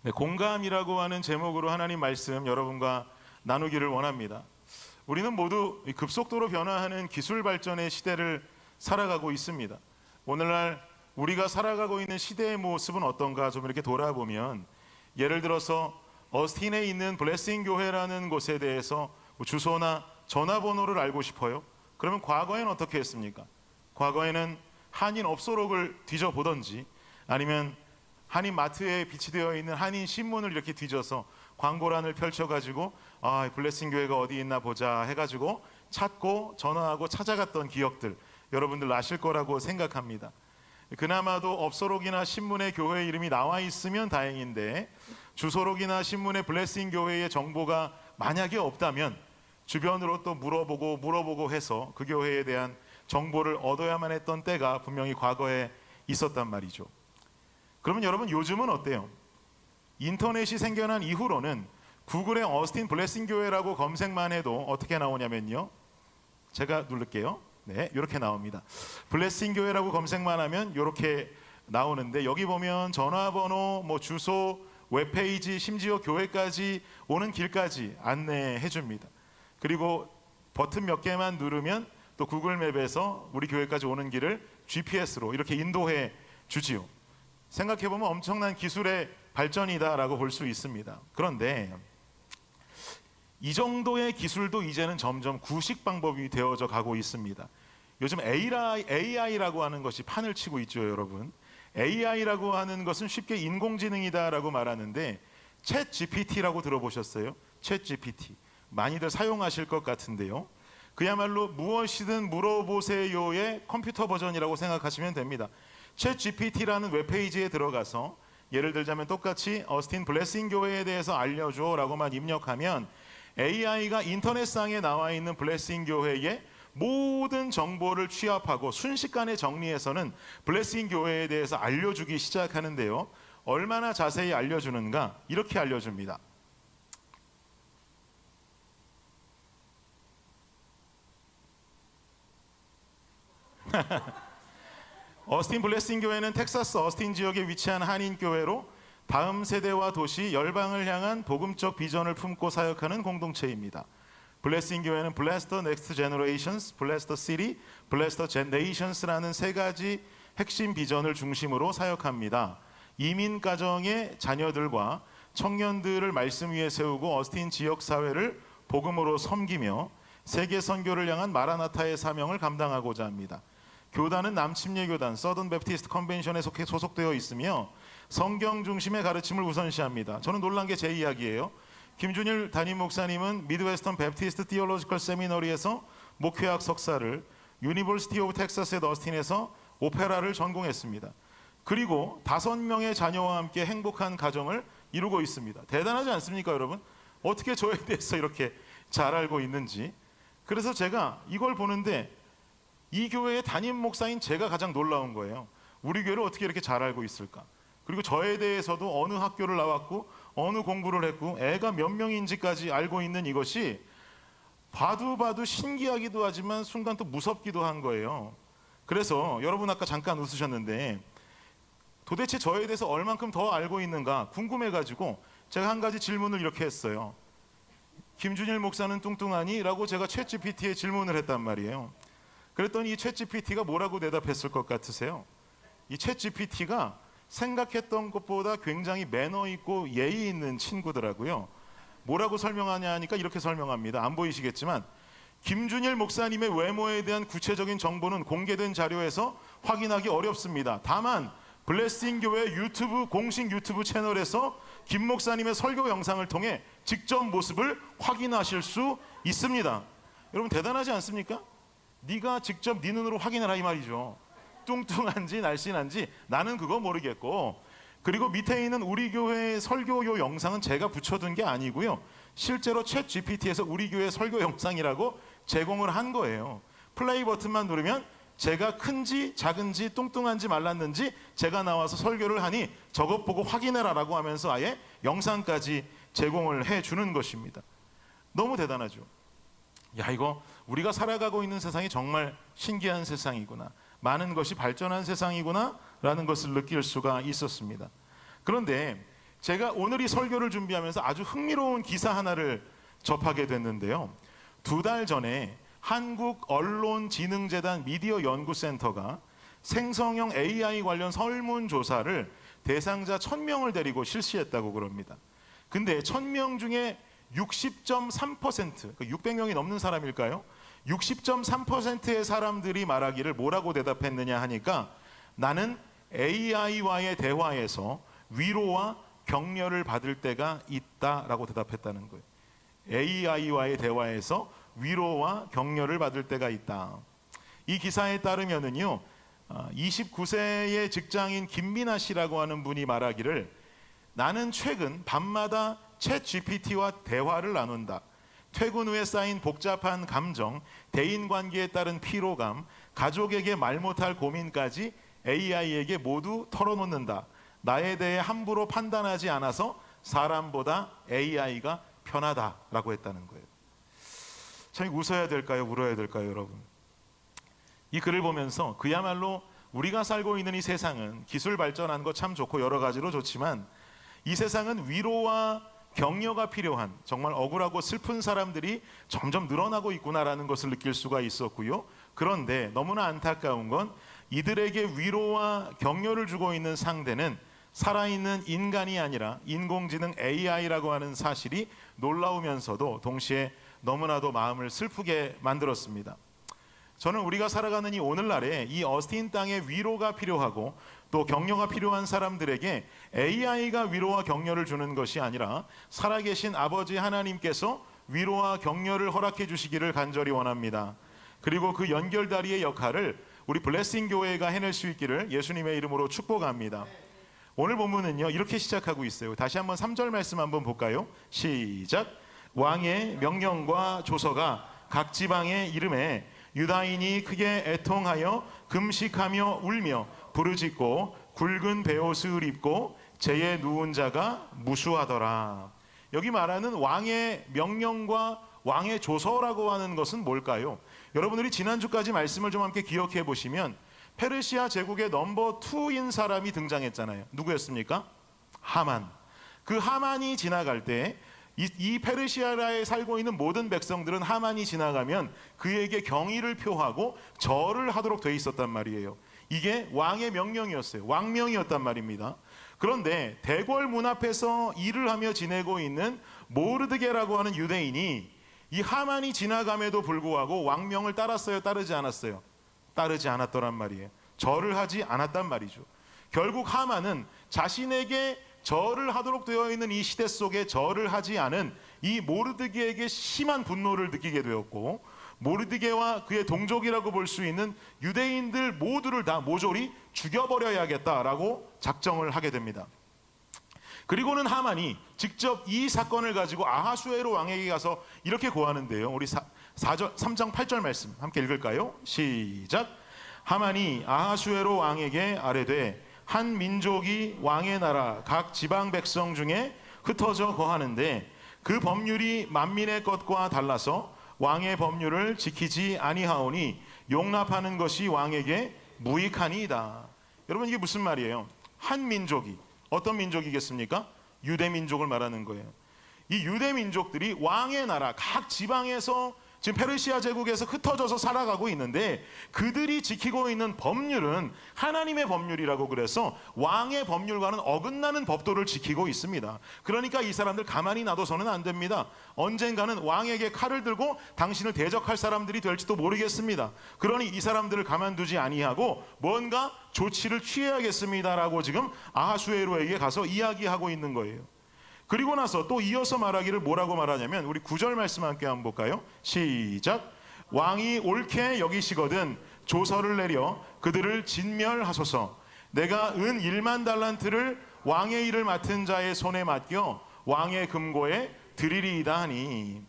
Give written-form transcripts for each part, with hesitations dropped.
네, 공감이라고 하는 제목으로 하나님 말씀 여러분과 나누기를 원합니다. 우리는 모두 급속도로 변화하는 기술 발전의 시대를 살아가고 있습니다. 오늘날 우리가 살아가고 있는 시대의 모습은 어떤가 좀 이렇게 돌아보면, 예를 들어서 어스틴에 있는 블레싱 교회라는 곳에 대해서 주소나 전화번호를 알고 싶어요. 그러면 과거에는 어떻게 했습니까? 과거에는 한인 업소록을 뒤져보던지, 아니면 한인 마트에 비치되어 있는 한인 신문을 이렇게 뒤져서 광고란을 펼쳐가지고 블레싱 교회가 어디 있나 보자 해가지고 찾고 전화하고 찾아갔던 기억들 여러분들 아실 거라고 생각합니다. 그나마도 업소록이나 신문에 교회 이름이 나와 있으면 다행인데, 주소록이나 신문에 블레싱 교회의 정보가 만약에 없다면 주변으로 또 물어보고 해서 그 교회에 대한 정보를 얻어야만 했던 때가 분명히 과거에 있었단 말이죠. 그러면 여러분, 요즘은 어때요? 인터넷이 생겨난 이후로는 구글에 어스틴 블레싱 교회라고 검색만 해도 어떻게 나오냐면요, 제가 누를게요. 네, 이렇게 나옵니다. 블레싱 교회라고 검색만 하면 이렇게 나오는데, 여기 보면 전화번호, 주소, 웹페이지, 심지어 교회까지 오는 길까지 안내해 줍니다. 그리고 버튼 몇 개만 누르면 또 구글 맵에서 우리 교회까지 오는 길을 GPS로 이렇게 인도해 주지요. 생각해보면 엄청난 기술의 발전이다라고 볼 수 있습니다. 그런데 이 정도의 기술도 이제는 점점 구식 방법이 되어져 가고 있습니다. 요즘 AI라고 하는 것이 판을 치고 있죠, 여러분. AI라고 하는 것은 쉽게 인공지능이다라고 말하는데, 챗 GPT라고 들어보셨어요? 챗 GPT 많이들 사용하실 것 같은데요, 그야말로 무엇이든 물어보세요의 컴퓨터 버전이라고 생각하시면 됩니다. 챗 GPT라는 웹페이지에 들어가서 예를 들자면 똑같이 어스틴 블레싱 교회에 대해서 알려줘 라고만 입력하면 AI가 인터넷상에 나와 있는 블레싱 교회의 모든 정보를 취합하고 순식간에 정리해서는 블레싱 교회에 대해서 알려주기 시작하는데요, 얼마나 자세히 알려주는가, 이렇게 알려줍니다. 어스틴 블레싱 교회는 텍사스 어스틴 지역에 위치한 한인 교회로 다음 세대와 도시, 열방을 향한 복음적 비전을 품고 사역하는 공동체입니다. 블레싱 교회는 Bless the Next Generations, Bless the City, Bless the Nations라는 세 가지 핵심 비전을 중심으로 사역합니다. 이민 가정의 자녀들과 청년들을 말씀 위에 세우고 어스틴 지역 사회를 복음으로 섬기며 세계 선교를 향한 마라나타의 사명을 감당하고자 합니다. 교단은 남침례 교단 서던 베프티스트 컨벤션에 소속되어 있으며 성경 중심의 가르침을 우선시합니다. 저는 놀란 게 제 이야기예요. 김준일 담임 목사님은 미드웨스턴 베프티스트 티올로지컬 세미너리에서 목회학 석사를, 유니버시티 오브 텍사스 앳 어스틴에서 오페라를 전공했습니다. 그리고 5명의 자녀와 함께 행복한 가정을 이루고 있습니다. 대단하지 않습니까, 여러분? 어떻게 저에 대해서 이렇게 잘 알고 있는지. 그래서 제가 이걸 보는데 이 교회의 담임 목사인 제가 가장 놀라운 거예요. 우리 교회를 어떻게 이렇게 잘 알고 있을까? 그리고 저에 대해서도 어느 학교를 나왔고 어느 공부를 했고 애가 몇 명인지까지 알고 있는 이것이 봐도 신기하기도 하지만 순간 또 무섭기도 한 거예요. 그래서 여러분 아까 잠깐 웃으셨는데, 도대체 저에 대해서 얼만큼 더 알고 있는가 궁금해가지고 제가 한 가지 질문을 이렇게 했어요. 김준일 목사는 뚱뚱하니? 라고 제가 챗 GPT에 질문을 했단 말이에요. 그랬더니 이 챗 GPT가 뭐라고 대답했을 것 같으세요? 이 챗 GPT가 생각했던 것보다 굉장히 매너 있고 예의 있는 친구더라고요. 뭐라고 설명하냐 하니까 이렇게 설명합니다. 안 보이시겠지만, 김준일 목사님의 외모에 대한 구체적인 정보는 공개된 자료에서 확인하기 어렵습니다. 다만 블레싱 교회 공식 유튜브 채널에서 김 목사님의 설교 영상을 통해 직접 모습을 확인하실 수 있습니다. 여러분 대단하지 않습니까? 네가 직접 네 눈으로 확인해라 이 말이죠. 뚱뚱한지 날씬한지 나는 그거 모르겠고, 그리고 밑에 있는 우리 교회의 설교요 영상은 제가 붙여둔 게 아니고요, 실제로 챗 GPT에서 우리 교회 설교 영상이라고 제공을 한 거예요. 플레이 버튼만 누르면 제가 큰지 작은지 뚱뚱한지 말랐는지 제가 나와서 설교를 하니 저것 보고 확인해라 라고 하면서 아예 영상까지 제공을 해주는 것입니다. 너무 대단하죠. 야, 이거 우리가 살아가고 있는 세상이 정말 신기한 세상이구나, 많은 것이 발전한 세상이구나 라는 것을 느낄 수가 있었습니다. 그런데 제가 오늘 이 설교를 준비하면서 아주 흥미로운 기사 하나를 접하게 됐는데요. 2달 전에 한국언론진흥재단 미디어연구센터가 생성형 AI 관련 설문조사를 대상자 1000명을 데리고 실시했다고 그럽니다. 근데 1000명 중에 60.3%, 600명이 넘는 사람일까요? 60.3%의 사람들이 말하기를 뭐라고 대답했느냐 하니까 나는 AI와의 대화에서 위로와 격려를 받을 때가 있다라고 대답했다는 거예요. AI와의 대화에서 위로와 격려를 받을 때가 있다. 이 기사에 따르면은요, 29세의 직장인 김민아 씨라고 하는 분이 말하기를 나는 최근 밤마다 챗 GPT와 대화를 나눈다. 퇴근 후에 쌓인 복잡한 감정, 대인관계에 따른 피로감, 가족에게 말 못할 고민까지 AI에게 모두 털어놓는다. 나에 대해 함부로 판단하지 않아서 사람보다 AI가 편하다라고 했다는 거예요. 참 웃어야 될까요? 울어야 될까요, 여러분? 이 글을 보면서 그야말로 우리가 살고 있는 이 세상은 기술 발전한 거 참 좋고 여러 가지로 좋지만 이 세상은 위로와 격려가 필요한 정말 억울하고 슬픈 사람들이 점점 늘어나고 있구나라는 것을 느낄 수가 있었고요. 그런데 너무나 안타까운 건 이들에게 위로와 격려를 주고 있는 상대는 살아있는 인간이 아니라 인공지능 AI라고 하는 사실이 놀라우면서도 동시에 너무나도 마음을 슬프게 만들었습니다. 저는 우리가 살아가는 이 오늘날에 이 어스틴 땅에 위로가 필요하고 또 격려가 필요한 사람들에게 AI가 위로와 격려를 주는 것이 아니라 살아계신 아버지 하나님께서 위로와 격려를 허락해 주시기를 간절히 원합니다. 그리고 그 연결다리의 역할을 우리 블레싱 교회가 해낼 수 있기를 예수님의 이름으로 축복합니다. 오늘 본문은요 이렇게 시작하고 있어요. 다시 한번 3절 말씀 한번 볼까요? 시작. 왕의 명령과 조서가 각 지방의 이름에 유다인이 크게 애통하여 금식하며 울며 부르짖고 굵은 베옷을 입고 재에 누운 자가 무수하더라. 여기 말하는 왕의 명령과 왕의 조서라고 하는 것은 뭘까요? 여러분들이 지난주까지 말씀을 좀 함께 기억해 보시면 페르시아 제국의 넘버 2인 사람이 등장했잖아요. 누구였습니까? 하만. 그 하만이 지나갈 때 이 페르시아에 살고 있는 모든 백성들은 하만이 지나가면 그에게 경의를 표하고 절을 하도록 돼 있었단 말이에요. 이게 왕의 명령이었어요. 왕명이었단 말입니다. 그런데 대궐 문 앞에서 일을 하며 지내고 있는 모르드게라고 하는 유대인이 이 하만이 지나감에도 불구하고 왕명을 따랐어요? 따르지 않았어요? 따르지 않았더란 말이에요. 절을 하지 않았단 말이죠. 결국 하만은 자신에게 절을 하도록 되어 있는 이 시대 속에 절을 하지 않은 이 모르드게에게 심한 분노를 느끼게 되었고, 모르드게와 그의 동족이라고 볼 수 있는 유대인들 모두를 다 모조리 죽여버려야겠다라고 작정을 하게 됩니다. 그리고는 하만이 직접 이 사건을 가지고 아하수에로 왕에게 가서 이렇게 고하는데요. 우리 3장 8절 말씀 함께 읽을까요? 시작. 하만이 아하수에로 왕에게 아뢰되 한 민족이 왕의 나라 각 지방 백성 중에 흩어져 거하는데 그 법률이 만민의 것과 달라서 왕의 법률을 지키지 아니하오니 용납하는 것이 왕에게 무익하니이다. 여러분, 이게 무슨 말이에요? 한 민족이, 어떤 민족이겠습니까? 유대 민족을 말하는 거예요. 이 유대 민족들이 왕의 나라 각 지방에서 지금 페르시아 제국에서 흩어져서 살아가고 있는데 그들이 지키고 있는 법률은 하나님의 법률이라고 그래서 왕의 법률과는 어긋나는 법도를 지키고 있습니다. 그러니까 이 사람들 가만히 놔둬서는 안 됩니다. 언젠가는 왕에게 칼을 들고 당신을 대적할 사람들이 될지도 모르겠습니다. 그러니 이 사람들을 가만두지 아니하고 뭔가 조치를 취해야겠습니다라고 지금 아하수에로에게 가서 이야기하고 있는 거예요. 그리고 나서 또 이어서 말하기를 뭐라고 말하냐면 우리 9절 말씀 함께 한번 볼까요? 시작. 왕이 옳게 여기시거든 조서를 내려 그들을 진멸하소서. 내가 은 1만 달란트를 왕의 일을 맡은 자의 손에 맡겨 왕의 금고에 드리리이다 하니,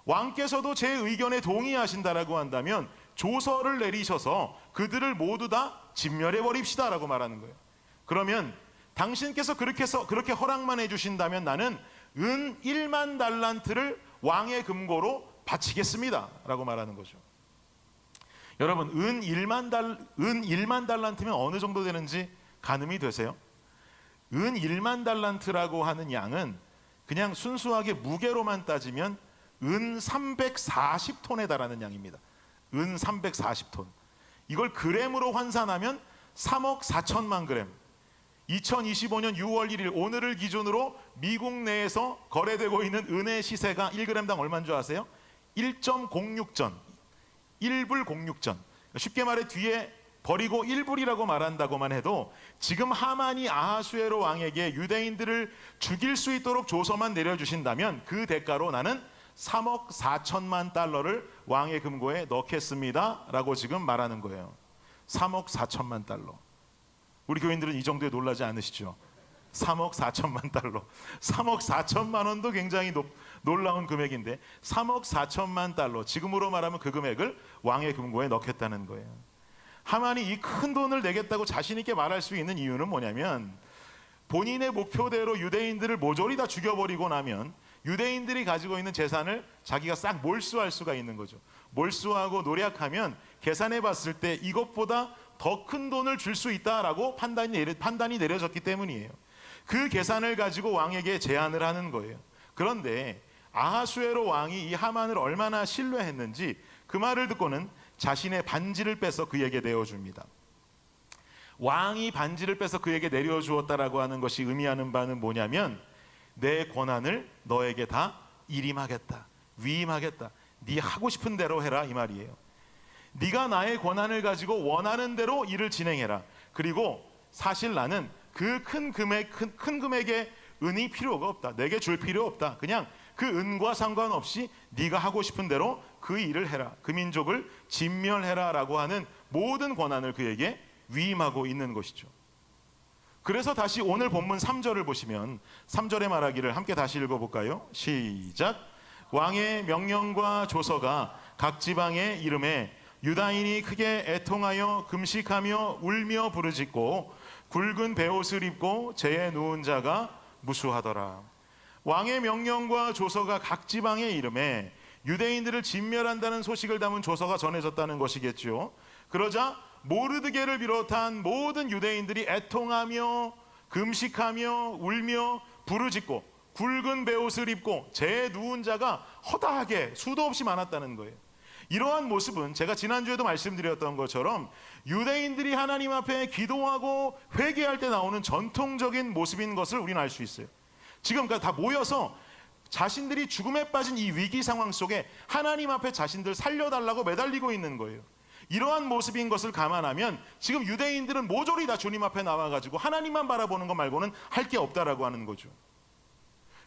왕께서도 제 의견에 동의하신다라고 한다면 조서를 내리셔서 그들을 모두 다 진멸해 버립시다 라고 말하는 거예요. 그러면 당신께서 그렇게 허락만 해주신다면 나는 은 1만 달란트를 왕의 금고로 바치겠습니다 라고 말하는 거죠. 여러분, 은 1만 달란트면 어느 정도 되는지 가늠이 되세요? 은 1만 달란트라고 하는 양은 그냥 순수하게 무게로만 따지면 은 340톤에 달하는 양입니다. 은 340톤. 이걸 그램으로 환산하면 3억 4천만 그램. 2025년 6월 1일 오늘을 기준으로 미국 내에서 거래되고 있는 은의 시세가 1g당 얼마인 줄 아세요? 1.06전. 1불 06전. 쉽게 말해 뒤에 버리고 1불이라고 말한다고만 해도 지금 하만이 아하수에로 왕에게 유대인들을 죽일 수 있도록 조서만 내려주신다면 그 대가로 나는 3억 4천만 달러를 왕의 금고에 넣겠습니다 라고 지금 말하는 거예요. 3억 4천만 달러. 우리 교인들은 이 정도에 놀라지 않으시죠? 3억 4천만 달러. 3억 4천만 원도 굉장히 놀라운 금액인데 3억 4천만 달러, 지금으로 말하면 그 금액을 왕의 금고에 넣겠다는 거예요. 하만이 이 큰 돈을 내겠다고 자신 있게 말할 수 있는 이유는 뭐냐면 본인의 목표대로 유대인들을 모조리 다 죽여버리고 나면 유대인들이 가지고 있는 재산을 자기가 싹 몰수할 수가 있는 거죠. 몰수하고 노력하면 계산해 봤을 때 이것보다 더 큰 돈을 줄 수 있다라고 판단이 내려졌기 때문이에요. 그 계산을 가지고 왕에게 제안을 하는 거예요. 그런데 아하수에로 왕이 이 하만을 얼마나 신뢰했는지 그 말을 듣고는 자신의 반지를 빼서 그에게 내어줍니다. 왕이 반지를 빼서 그에게 내려주었다라고 하는 것이 의미하는 바는 뭐냐면 내 권한을 너에게 다 일임하겠다, 위임하겠다. 네 하고 싶은 대로 해라 이 말이에요. 네가 나의 권한을 가지고 원하는 대로 일을 진행해라. 그리고 사실 나는 그 큰 금액의 은이 필요가 없다. 내게 줄 필요 없다. 그냥 그 은과 상관없이 네가 하고 싶은 대로 그 일을 해라. 그 민족을 진멸해라 라고 하는 모든 권한을 그에게 위임하고 있는 것이죠. 그래서 다시 오늘 본문 3절을 보시면 3절에 말하기를 함께 다시 읽어볼까요? 시작. 왕의 명령과 조서가 각 지방에 이름에 유다인이 크게 애통하여 금식하며 울며 부르짖고 굵은 베옷을 입고 재에 누운 자가 무수하더라. 왕의 명령과 조서가 각 지방에 이름에 유대인들을 진멸한다는 소식을 담은 조서가 전해졌다는 것이겠죠. 그러자 모르드게를 비롯한 모든 유대인들이 애통하며 금식하며 울며 부르짖고 굵은 베옷을 입고 재에 누운 자가 허다하게 수도 없이 많았다는 거예요. 이러한 모습은 제가 지난주에도 말씀드렸던 것처럼 유대인들이 하나님 앞에 기도하고 회개할 때 나오는 전통적인 모습인 것을 우리는 알 수 있어요. 지금 다 모여서 자신들이 죽음에 빠진 이 위기 상황 속에 하나님 앞에 자신들 살려달라고 매달리고 있는 거예요. 이러한 모습인 것을 감안하면 지금 유대인들은 모조리 다 주님 앞에 나와가지고 하나님만 바라보는 것 말고는 할 게 없다라고 하는 거죠.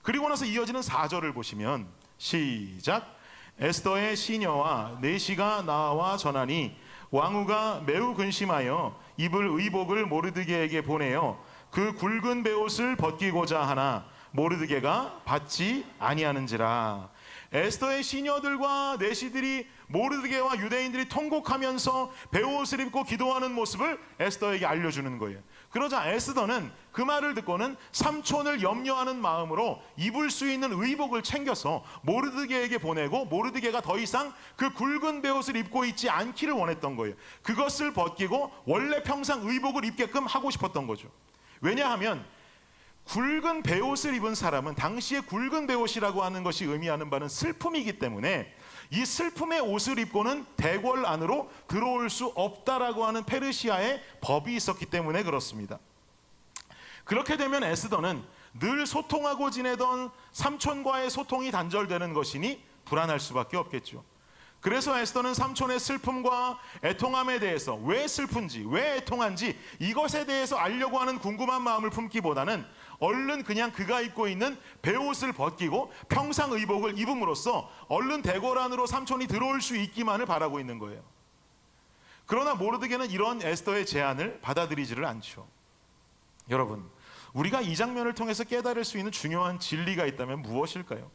그리고 나서 이어지는 4절을 보시면 시작. 에스더의 시녀와 내시가 나와 전하니 왕후가 매우 근심하여 입을 의복을 모르드게에게 보내어 그 굵은 베옷을 벗기고자 하나 모르드게가 받지 아니하는지라. 에스더의 시녀들과 내시들이 모르드게와 유대인들이 통곡하면서 베옷을 입고 기도하는 모습을 에스더에게 알려주는 거예요. 그러자 에스더는 그 말을 듣고는 삼촌을 염려하는 마음으로 입을 수 있는 의복을 챙겨서 모르드게에게 보내고 모르드게가 더 이상 그 굵은 베옷을 입고 있지 않기를 원했던 거예요. 그것을 벗기고 원래 평상 의복을 입게끔 하고 싶었던 거죠. 왜냐하면 굵은 베옷을 입은 사람은 당시에 굵은 베옷이라고 하는 것이 의미하는 바는 슬픔이기 때문에 이 슬픔의 옷을 입고는 대궐 안으로 들어올 수 없다라고 하는 페르시아의 법이 있었기 때문에 그렇습니다. 그렇게 되면 에스더는 늘 소통하고 지내던 삼촌과의 소통이 단절되는 것이니 불안할 수밖에 없겠죠. 그래서 에스더는 삼촌의 슬픔과 애통함에 대해서 왜 슬픈지 왜 애통한지 이것에 대해서 알려고 하는 궁금한 마음을 품기보다는 얼른 그냥 그가 입고 있는 베옷을 벗기고 평상 의복을 입음으로써 얼른 대궐 안으로 삼촌이 들어올 수 있기만을 바라고 있는 거예요. 그러나 모르드게는 이런 에스더의 제안을 받아들이지를 않죠. 여러분, 우리가 이 장면을 통해서 깨달을 수 있는 중요한 진리가 있다면 무엇일까요?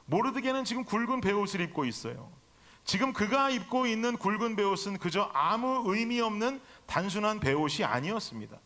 모르드게는 지금 굵은 베옷을 입고 있어요. 지금 그가 입고 있는 굵은 베옷은 그저 아무 의미 없는 단순한 베옷이 아니었습니다.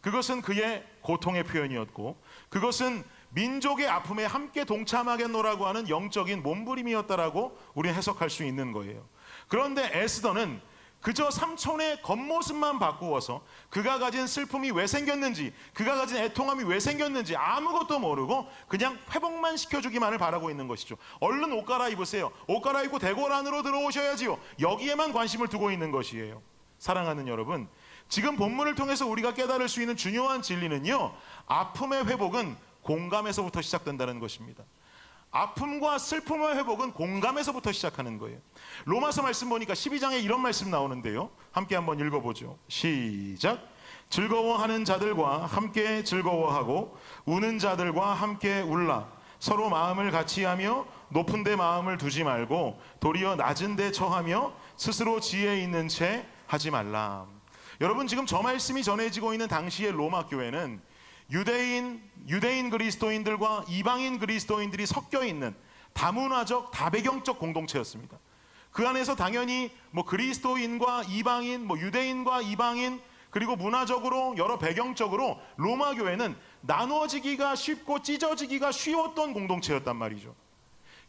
그것은 그의 고통의 표현이었고 그것은 민족의 아픔에 함께 동참하겠노라고 하는 영적인 몸부림이었다라고 우리는 해석할 수 있는 거예요. 그런데 에스더는 그저 삼촌의 겉모습만 바꾸어서 그가 가진 슬픔이 왜 생겼는지, 그가 가진 애통함이 왜 생겼는지 아무것도 모르고 그냥 회복만 시켜주기만을 바라고 있는 것이죠. 얼른 옷 갈아입으세요. 옷 갈아입고 대궐 안으로 들어오셔야지요. 여기에만 관심을 두고 있는 것이에요. 사랑하는 여러분, 지금 본문을 통해서 우리가 깨달을 수 있는 중요한 진리는요, 아픔의 회복은 공감에서부터 시작된다는 것입니다. 아픔과 슬픔의 회복은 공감에서부터 시작하는 거예요. 로마서 말씀 보니까 12장에 이런 말씀 나오는데요, 함께 한번 읽어보죠. 시작. 즐거워하는 자들과 함께 즐거워하고 우는 자들과 함께 울라. 서로 마음을 같이 하며 높은 데 마음을 두지 말고 도리어 낮은 데 처하며 스스로 지혜 있는 채 하지 말라. 여러분, 지금 저 말씀이 전해지고 있는 당시의 로마 교회는 유대인 그리스도인들과 이방인 그리스도인들이 섞여 있는 다문화적, 다배경적 공동체였습니다. 그 안에서 당연히 그리스도인과 이방인, 유대인과 이방인, 그리고 문화적으로 여러 배경적으로 로마 교회는 나눠지기가 쉽고 찢어지기가 쉬웠던 공동체였단 말이죠.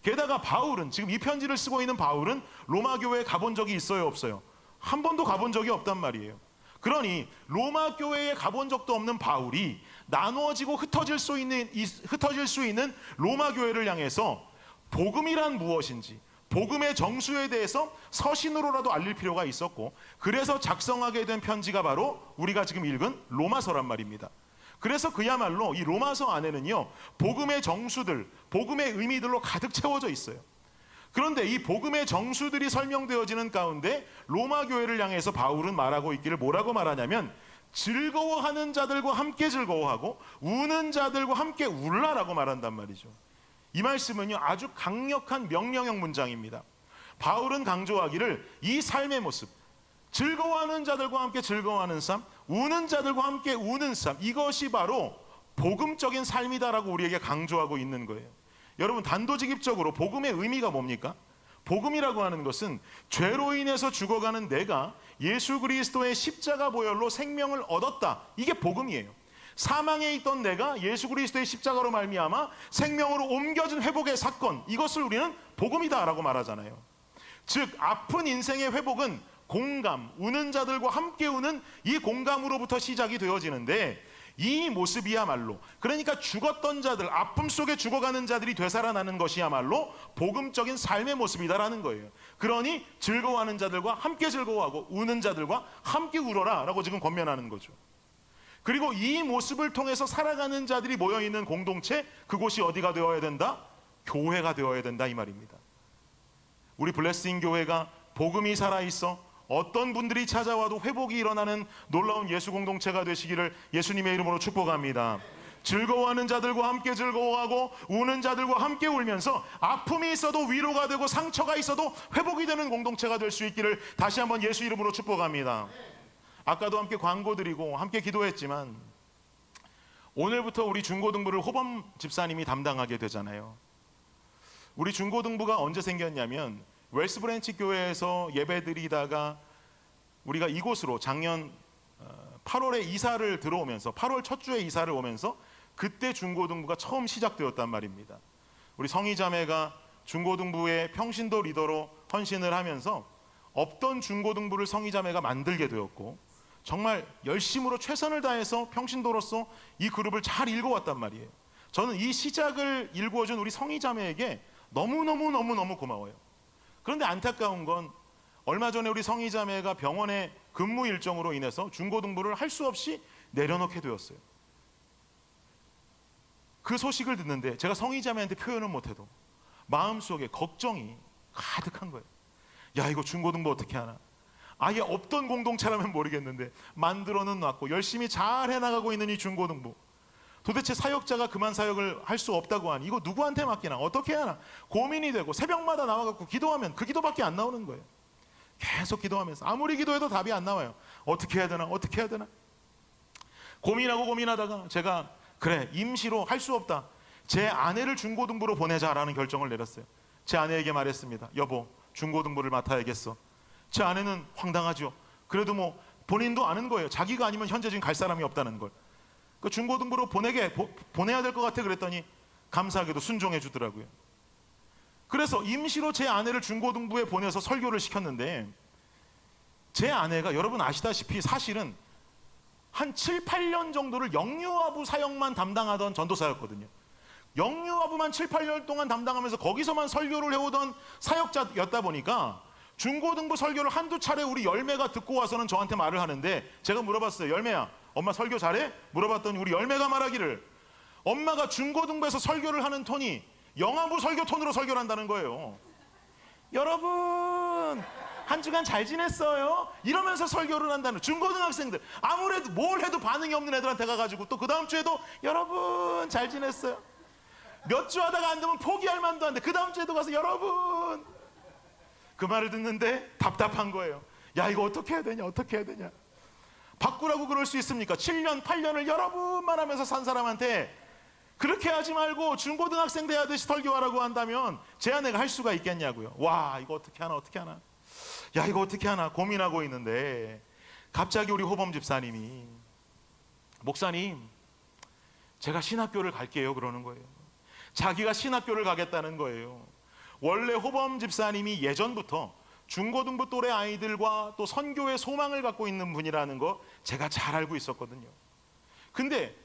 게다가 바울은, 지금 이 편지를 쓰고 있는 바울은 로마 교회에 가본 적이 있어요, 없어요? 한 번도 가본 적이 없단 말이에요. 그러니 로마 교회에 가본 적도 없는 바울이 나누어지고 흩어질 수 있는 로마 교회를 향해서 복음이란 무엇인지, 복음의 정수에 대해서 서신으로라도 알릴 필요가 있었고, 그래서 작성하게 된 편지가 바로 우리가 지금 읽은 로마서란 말입니다. 그래서 그야말로 이 로마서 안에는요, 복음의 정수들, 복음의 의미들로 가득 채워져 있어요. 그런데 이 복음의 정수들이 설명되어지는 가운데 로마 교회를 향해서 바울은 말하고 있기를 뭐라고 말하냐면, 즐거워하는 자들과 함께 즐거워하고 우는 자들과 함께 울라라고 말한단 말이죠. 이 말씀은요, 아주 강력한 명령형 문장입니다. 바울은 강조하기를 이 삶의 모습, 즐거워하는 자들과 함께 즐거워하는 삶, 우는 자들과 함께 우는 삶, 이것이 바로 복음적인 삶이다라고 우리에게 강조하고 있는 거예요. 여러분, 단도직입적으로 복음의 의미가 뭡니까? 복음이라고 하는 것은 죄로 인해서 죽어가는 내가 예수 그리스도의 십자가 보혈로 생명을 얻었다, 이게 복음이에요. 사망에 있던 내가 예수 그리스도의 십자가로 말미암아 생명으로 옮겨진 회복의 사건, 이것을 우리는 복음이다라고 말하잖아요. 즉, 아픈 인생의 회복은 공감, 우는 자들과 함께 우는 이 공감으로부터 시작이 되어지는데, 이 모습이야말로, 그러니까 죽었던 자들, 아픔 속에 죽어가는 자들이 되살아나는 것이야말로 복음적인 삶의 모습이다라는 거예요. 그러니 즐거워하는 자들과 함께 즐거워하고 우는 자들과 함께 울어라 라고 지금 권면하는 거죠. 그리고 이 모습을 통해서 살아가는 자들이 모여있는 공동체, 그곳이 어디가 되어야 된다? 교회가 되어야 된다, 이 말입니다. 우리 블레싱 교회가 복음이 살아있어 어떤 분들이 찾아와도 회복이 일어나는 놀라운 예수 공동체가 되시기를 예수님의 이름으로 축복합니다. 즐거워하는 자들과 함께 즐거워하고 우는 자들과 함께 울면서 아픔이 있어도 위로가 되고 상처가 있어도 회복이 되는 공동체가 될 수 있기를 다시 한번 예수 이름으로 축복합니다. 아까도 함께 광고 드리고 함께 기도했지만, 오늘부터 우리 중고등부를 호범 집사님이 담당하게 되잖아요. 우리 중고등부가 언제 생겼냐면, 웰스 브랜치 교회에서 예배드리다가 우리가 이곳으로 작년 8월에 이사를 들어오면서, 8월 첫 주에 이사를 오면서 그때 중고등부가 처음 시작되었단 말입니다. 우리 성희자매가 중고등부의 평신도 리더로 헌신을 하면서 없던 중고등부를 성희자매가 만들게 되었고, 정말 열심으로 최선을 다해서 평신도로서 이 그룹을 잘 읽어왔단 말이에요. 저는 이 시작을 일구어준 우리 성희자매에게 너무너무 고마워요. 그런데 안타까운 건, 얼마 전에 우리 성희자매가 병원의 근무 일정으로 인해서 중고등부를 할 수 없이 내려놓게 되었어요. 그 소식을 듣는데 제가 성희자매한테 표현을 못해도 마음속에 걱정이 가득한 거예요. 야, 이거 중고등부 어떻게 하나? 아예 없던 공동체라면 모르겠는데 만들어는 놨고 열심히 잘 해나가고 있는 이 중고등부, 도대체 사역자가 그만 사역을 할 수 없다고 하니 이거 누구한테 맡기나, 어떻게 하나 고민이 되고, 새벽마다 나와갖고 기도하면 그 기도밖에 안 나오는 거예요. 계속 기도하면서 아무리 기도해도 답이 안 나와요. 어떻게 해야 되나 고민하다가 제가, 그래, 임시로 할 수 없다, 제 아내를 중고등부로 보내자라는 결정을 내렸어요. 제 아내에게 말했습니다. 여보, 중고등부를 맡아야겠어. 제 아내는 황당하죠. 그래도 본인도 아는 거예요. 자기가 아니면 현재 지금 갈 사람이 없다는 걸. 그 중고등부로 보내야 될 것 같아 그랬더니 감사하게도 순종해 주더라고요. 그래서 임시로 제 아내를 중고등부에 보내서 설교를 시켰는데, 제 아내가 여러분 아시다시피 사실은 한 7, 8년 정도를 영유아부 사역만 담당하던 전도사였거든요. 영유아부만 7, 8년 동안 담당하면서 거기서만 설교를 해오던 사역자였다 보니까 중고등부 설교를 한두 차례 우리 열매가 듣고 와서는 저한테 말을 하는데, 제가 물어봤어요. 열매야, 엄마 설교 잘해? 물어봤더니 우리 열매가 말하기를 엄마가 중고등부에서 설교를 하는 톤이 영아부 설교 톤으로 설교를 한다는 거예요. 여러분 한 주간 잘 지냈어요? 이러면서 설교를 한다는, 중고등학생들 아무래도 뭘 해도 반응이 없는 애들한테 가가지고 또 그 다음 주에도 여러분 잘 지냈어요? 몇 주 하다가 안 되면 포기할 만도 한데 그 다음 주에도 가서 여러분, 그 말을 듣는데 답답한 거예요. 야, 이거 어떻게 해야 되냐, 어떻게 해야 되냐. 바꾸라고 그럴 수 있습니까? 7년 8년을 여러분만 하면서 산 사람한테 그렇게 하지 말고 중고등학생 대하듯이 설교하라고 한다면 제 아내가 할 수가 있겠냐고요. 와, 이거 어떻게 하나, 어떻게 하나, 야, 이거 어떻게 하나 고민하고 있는데 갑자기 우리 호범 집사님이, 목사님 제가 신학교를 갈게요 그러는 거예요. 자기가 신학교를 가겠다는 거예요. 원래 호범 집사님이 예전부터 중고등부 또래 아이들과 또 선교의 소망을 갖고 있는 분이라는 거 제가 잘 알고 있었거든요. 근데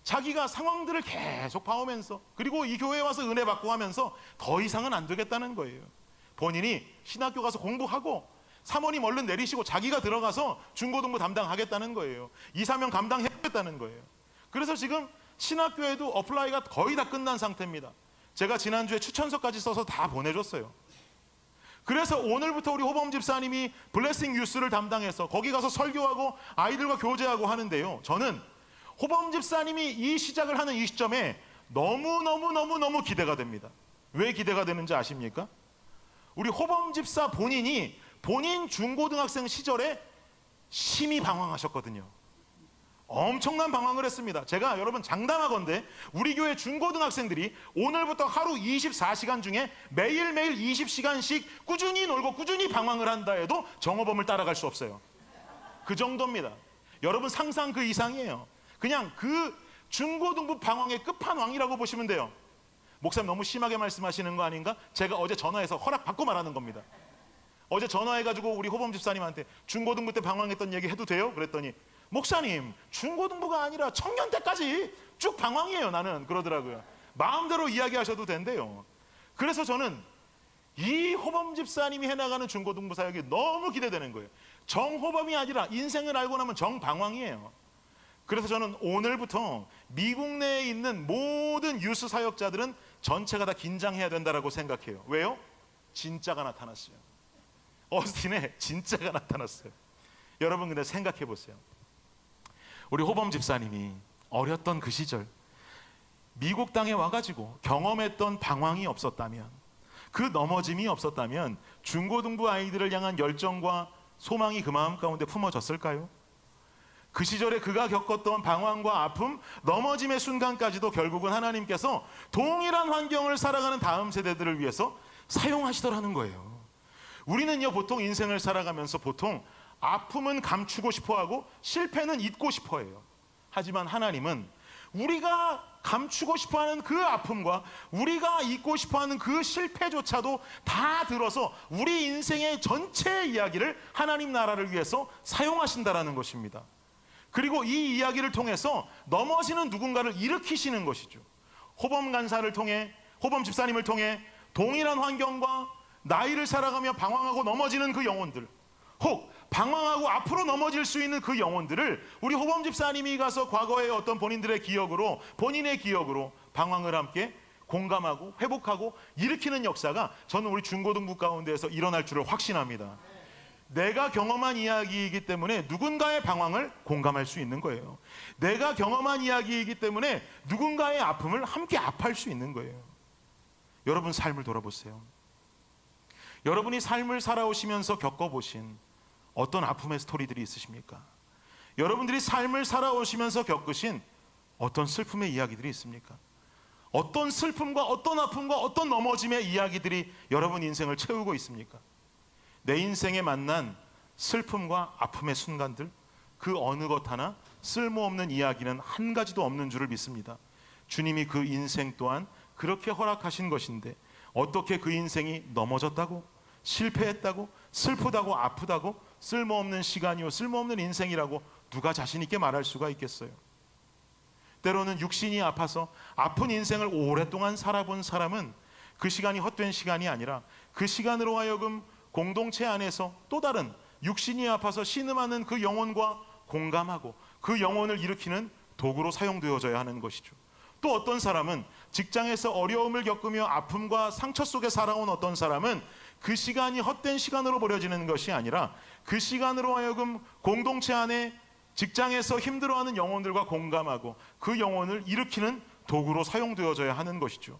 자기가 상황들을 계속 봐오면서, 그리고 이 교회에 와서 은혜 받고 하면서 더 이상은 안 되겠다는 거예요. 본인이 신학교 가서 공부하고 사모님 얼른 내리시고 자기가 들어가서 중고등부 담당하겠다는 거예요. 2, 3년 감당해야겠다는 거예요. 그래서 지금 신학교에도 어플라이가 거의 다 끝난 상태입니다. 제가 지난주에 추천서까지 써서 다 보내줬어요. 그래서 오늘부터 우리 호범 집사님이 블레싱 유스를 담당해서 거기 가서 설교하고 아이들과 교제하고 하는데요, 저는 호범 집사님이 이 시작을 하는 이 시점에 너무 기대가 됩니다. 왜 기대가 되는지 아십니까? 우리 호범 집사 본인이 본인 중고등학생 시절에 심히 방황하셨거든요. 엄청난 방황을 했습니다. 제가 여러분 장담하건대 우리 교회 중고등학생들이 오늘부터 하루 24시간 중에 매일매일 20시간씩 꾸준히 놀고 꾸준히 방황을 한다 해도 정호범을 따라갈 수 없어요. 그 정도입니다. 여러분 상상 그 이상이에요. 그냥 그 중고등부 방황의 끝판왕이라고 보시면 돼요. 목사님 너무 심하게 말씀하시는 거 아닌가? 제가 어제 전화해서 허락받고 말하는 겁니다. 어제 전화해가지고 우리 호범 집사님한테 중고등부 때 방황했던 얘기 해도 돼요? 그랬더니 목사님 중고등부가 아니라 청년 때까지 쭉 방황이에요 나는, 그러더라고요. 마음대로 이야기하셔도 된대요. 그래서 저는 이 호범 집사님이 해나가는 중고등부 사역이 너무 기대되는 거예요. 정호범이 아니라 인생을 알고 나면 정방황이에요. 그래서 저는 오늘부터 미국 내에 있는 모든 유스 사역자들은 전체가 다 긴장해야 된다고 생각해요. 왜요? 진짜가 나타났어요. 어스틴에 진짜가 나타났어요. 여러분 근데 생각해 보세요. 우리 호범 집사님이 어렸던 그 시절 미국 땅에 와가지고 경험했던 방황이 없었다면, 그 넘어짐이 없었다면 중고등부 아이들을 향한 열정과 소망이 그 마음 가운데 품어졌을까요? 그 시절에 그가 겪었던 방황과 아픔, 넘어짐의 순간까지도 결국은 하나님께서 동일한 환경을 살아가는 다음 세대들을 위해서 사용하시더라는 거예요. 우리는요 보통 인생을 살아가면서 보통 아픔은 감추고 싶어하고 실패는 잊고 싶어해요. 하지만 하나님은 우리가 감추고 싶어하는 그 아픔과 우리가 잊고 싶어하는 그 실패조차도 다 들어서 우리 인생의 전체 이야기를 하나님 나라를 위해서 사용하신다라는 것입니다. 그리고 이 이야기를 통해서 넘어지는 누군가를 일으키시는 것이죠. 호범 간사를 통해, 호범 집사님을 통해 동일한 환경과 나이를 살아가며 방황하고 넘어지는 그 영혼들, 혹 방황하고 앞으로 넘어질 수 있는 그 영혼들을 우리 호범 집사님이 가서 과거의 어떤 본인들의 기억으로, 본인의 기억으로 방황을 함께 공감하고 회복하고 일으키는 역사가 저는 우리 중고등부 가운데에서 일어날 줄을 확신합니다. 내가 경험한 이야기이기 때문에 누군가의 방황을 공감할 수 있는 거예요. 내가 경험한 이야기이기 때문에 누군가의 아픔을 함께 아파할 수 있는 거예요. 여러분 삶을 돌아보세요. 여러분이 삶을 살아오시면서 겪어보신 어떤 아픔의 스토리들이 있으십니까? 여러분들이 삶을 살아오시면서 겪으신 어떤 슬픔의 이야기들이 있습니까? 어떤 슬픔과 어떤 아픔과 어떤 넘어짐의 이야기들이 여러분 인생을 채우고 있습니까? 내 인생에 만난 슬픔과 아픔의 순간들, 그 어느 것 하나 쓸모없는 이야기는 한 가지도 없는 줄을 믿습니다. 주님이 그 인생 또한 그렇게 허락하신 것인데 어떻게 그 인생이 넘어졌다고, 실패했다고, 슬프다고, 아프다고 쓸모없는 시간이요 쓸모없는 인생이라고 누가 자신 있게 말할 수가 있겠어요? 때로는 육신이 아파서 아픈 인생을 오랫동안 살아본 사람은 그 시간이 헛된 시간이 아니라 그 시간으로 하여금 공동체 안에서 또 다른 육신이 아파서 신음하는 그 영혼과 공감하고 그 영혼을 일으키는 도구로 사용되어져야 하는 것이죠. 또 어떤 사람은 직장에서 어려움을 겪으며 아픔과 상처 속에 살아온 어떤 사람은 그 시간이 헛된 시간으로 버려지는 것이 아니라 그 시간으로 하여금 공동체 안에 직장에서 힘들어하는 영혼들과 공감하고 그 영혼을 일으키는 도구로 사용되어져야 하는 것이죠.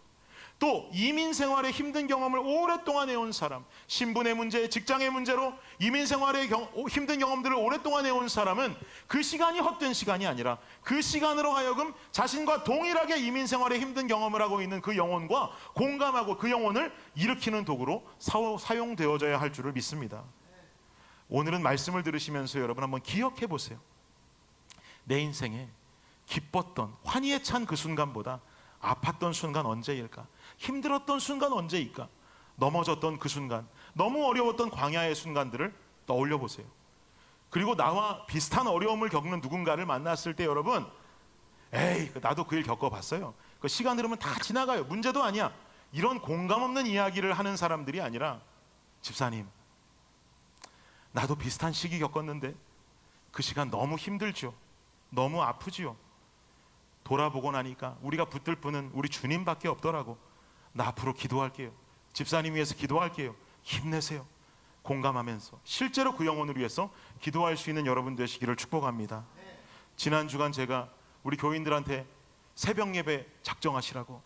또 이민 생활의 힘든 경험을 오랫동안 해온 사람, 신분의 문제, 직장의 문제로 이민 생활의 힘든 경험들을 오랫동안 해온 사람은 그 시간이 헛된 시간이 아니라 그 시간으로 하여금 자신과 동일하게 이민 생활의 힘든 경험을 하고 있는 그 영혼과 공감하고 그 영혼을 일으키는 도구로 사용되어져야 할 줄을 믿습니다. 오늘은 말씀을 들으시면서 여러분 한번 기억해 보세요. 내 인생에 기뻤던 환희에 찬 그 순간보다 아팠던 순간 언제일까? 힘들었던 순간 언제일까? 넘어졌던 그 순간, 너무 어려웠던 광야의 순간들을 떠올려 보세요. 그리고 나와 비슷한 어려움을 겪는 누군가를 만났을 때 여러분, 에이 나도 그 일 겪어봤어요. 그 시간 흐르면 다 지나가요. 문제도 아니야. 이런 공감 없는 이야기를 하는 사람들이 아니라, 집사님 나도 비슷한 시기 겪었는데 그 시간 너무 힘들죠. 너무 아프지요. 돌아보고 나니까 우리가 붙들 분은 우리 주님밖에 없더라고. 나 앞으로 기도할게요. 집사님 위해서 기도할게요. 힘내세요. 공감하면서 실제로 그 영혼을 위해서 기도할 수 있는 여러분 되시기를 축복합니다. 지난 주간 제가 우리 교인들한테 새벽 예배 작정하시라고,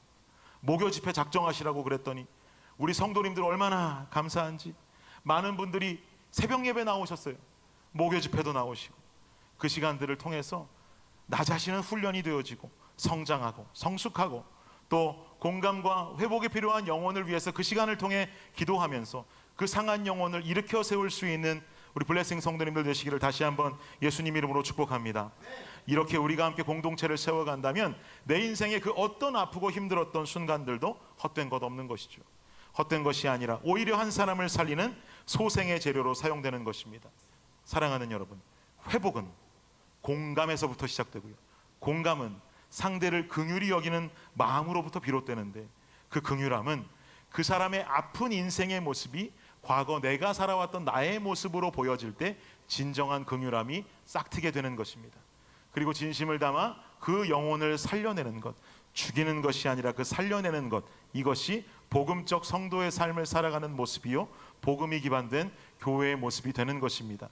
목요 집회 작정하시라고 그랬더니 우리 성도님들 얼마나 감사한지 많은 분들이 새벽 예배 나오셨어요. 목요 집회도 나오시고 그 시간들을 통해서 나 자신은 훈련이 되어지고 성장하고 성숙하고 또 공감과 회복이 필요한 영혼을 위해서 그 시간을 통해 기도하면서 그 상한 영혼을 일으켜 세울 수 있는 우리 블레싱 성도님들 되시기를 다시 한번 예수님 이름으로 축복합니다. 이렇게 우리가 함께 공동체를 세워간다면 내 인생의 그 어떤 아프고 힘들었던 순간들도 헛된 것 없는 것이죠. 헛된 것이 아니라 오히려 한 사람을 살리는 소생의 재료로 사용되는 것입니다. 사랑하는 여러분, 회복은 공감에서부터 시작되고요. 공감은 상대를 긍휼히 여기는 마음으로부터 비롯되는데, 그 긍휼함은 그 사람의 아픈 인생의 모습이 과거 내가 살아왔던 나의 모습으로 보여질 때 진정한 긍휼함이 싹트게 되는 것입니다. 그리고 진심을 담아 그 영혼을 살려내는 것, 죽이는 것이 아니라 그 살려내는 것, 이것이 복음적 성도의 삶을 살아가는 모습이요 복음이 기반된 교회의 모습이 되는 것입니다.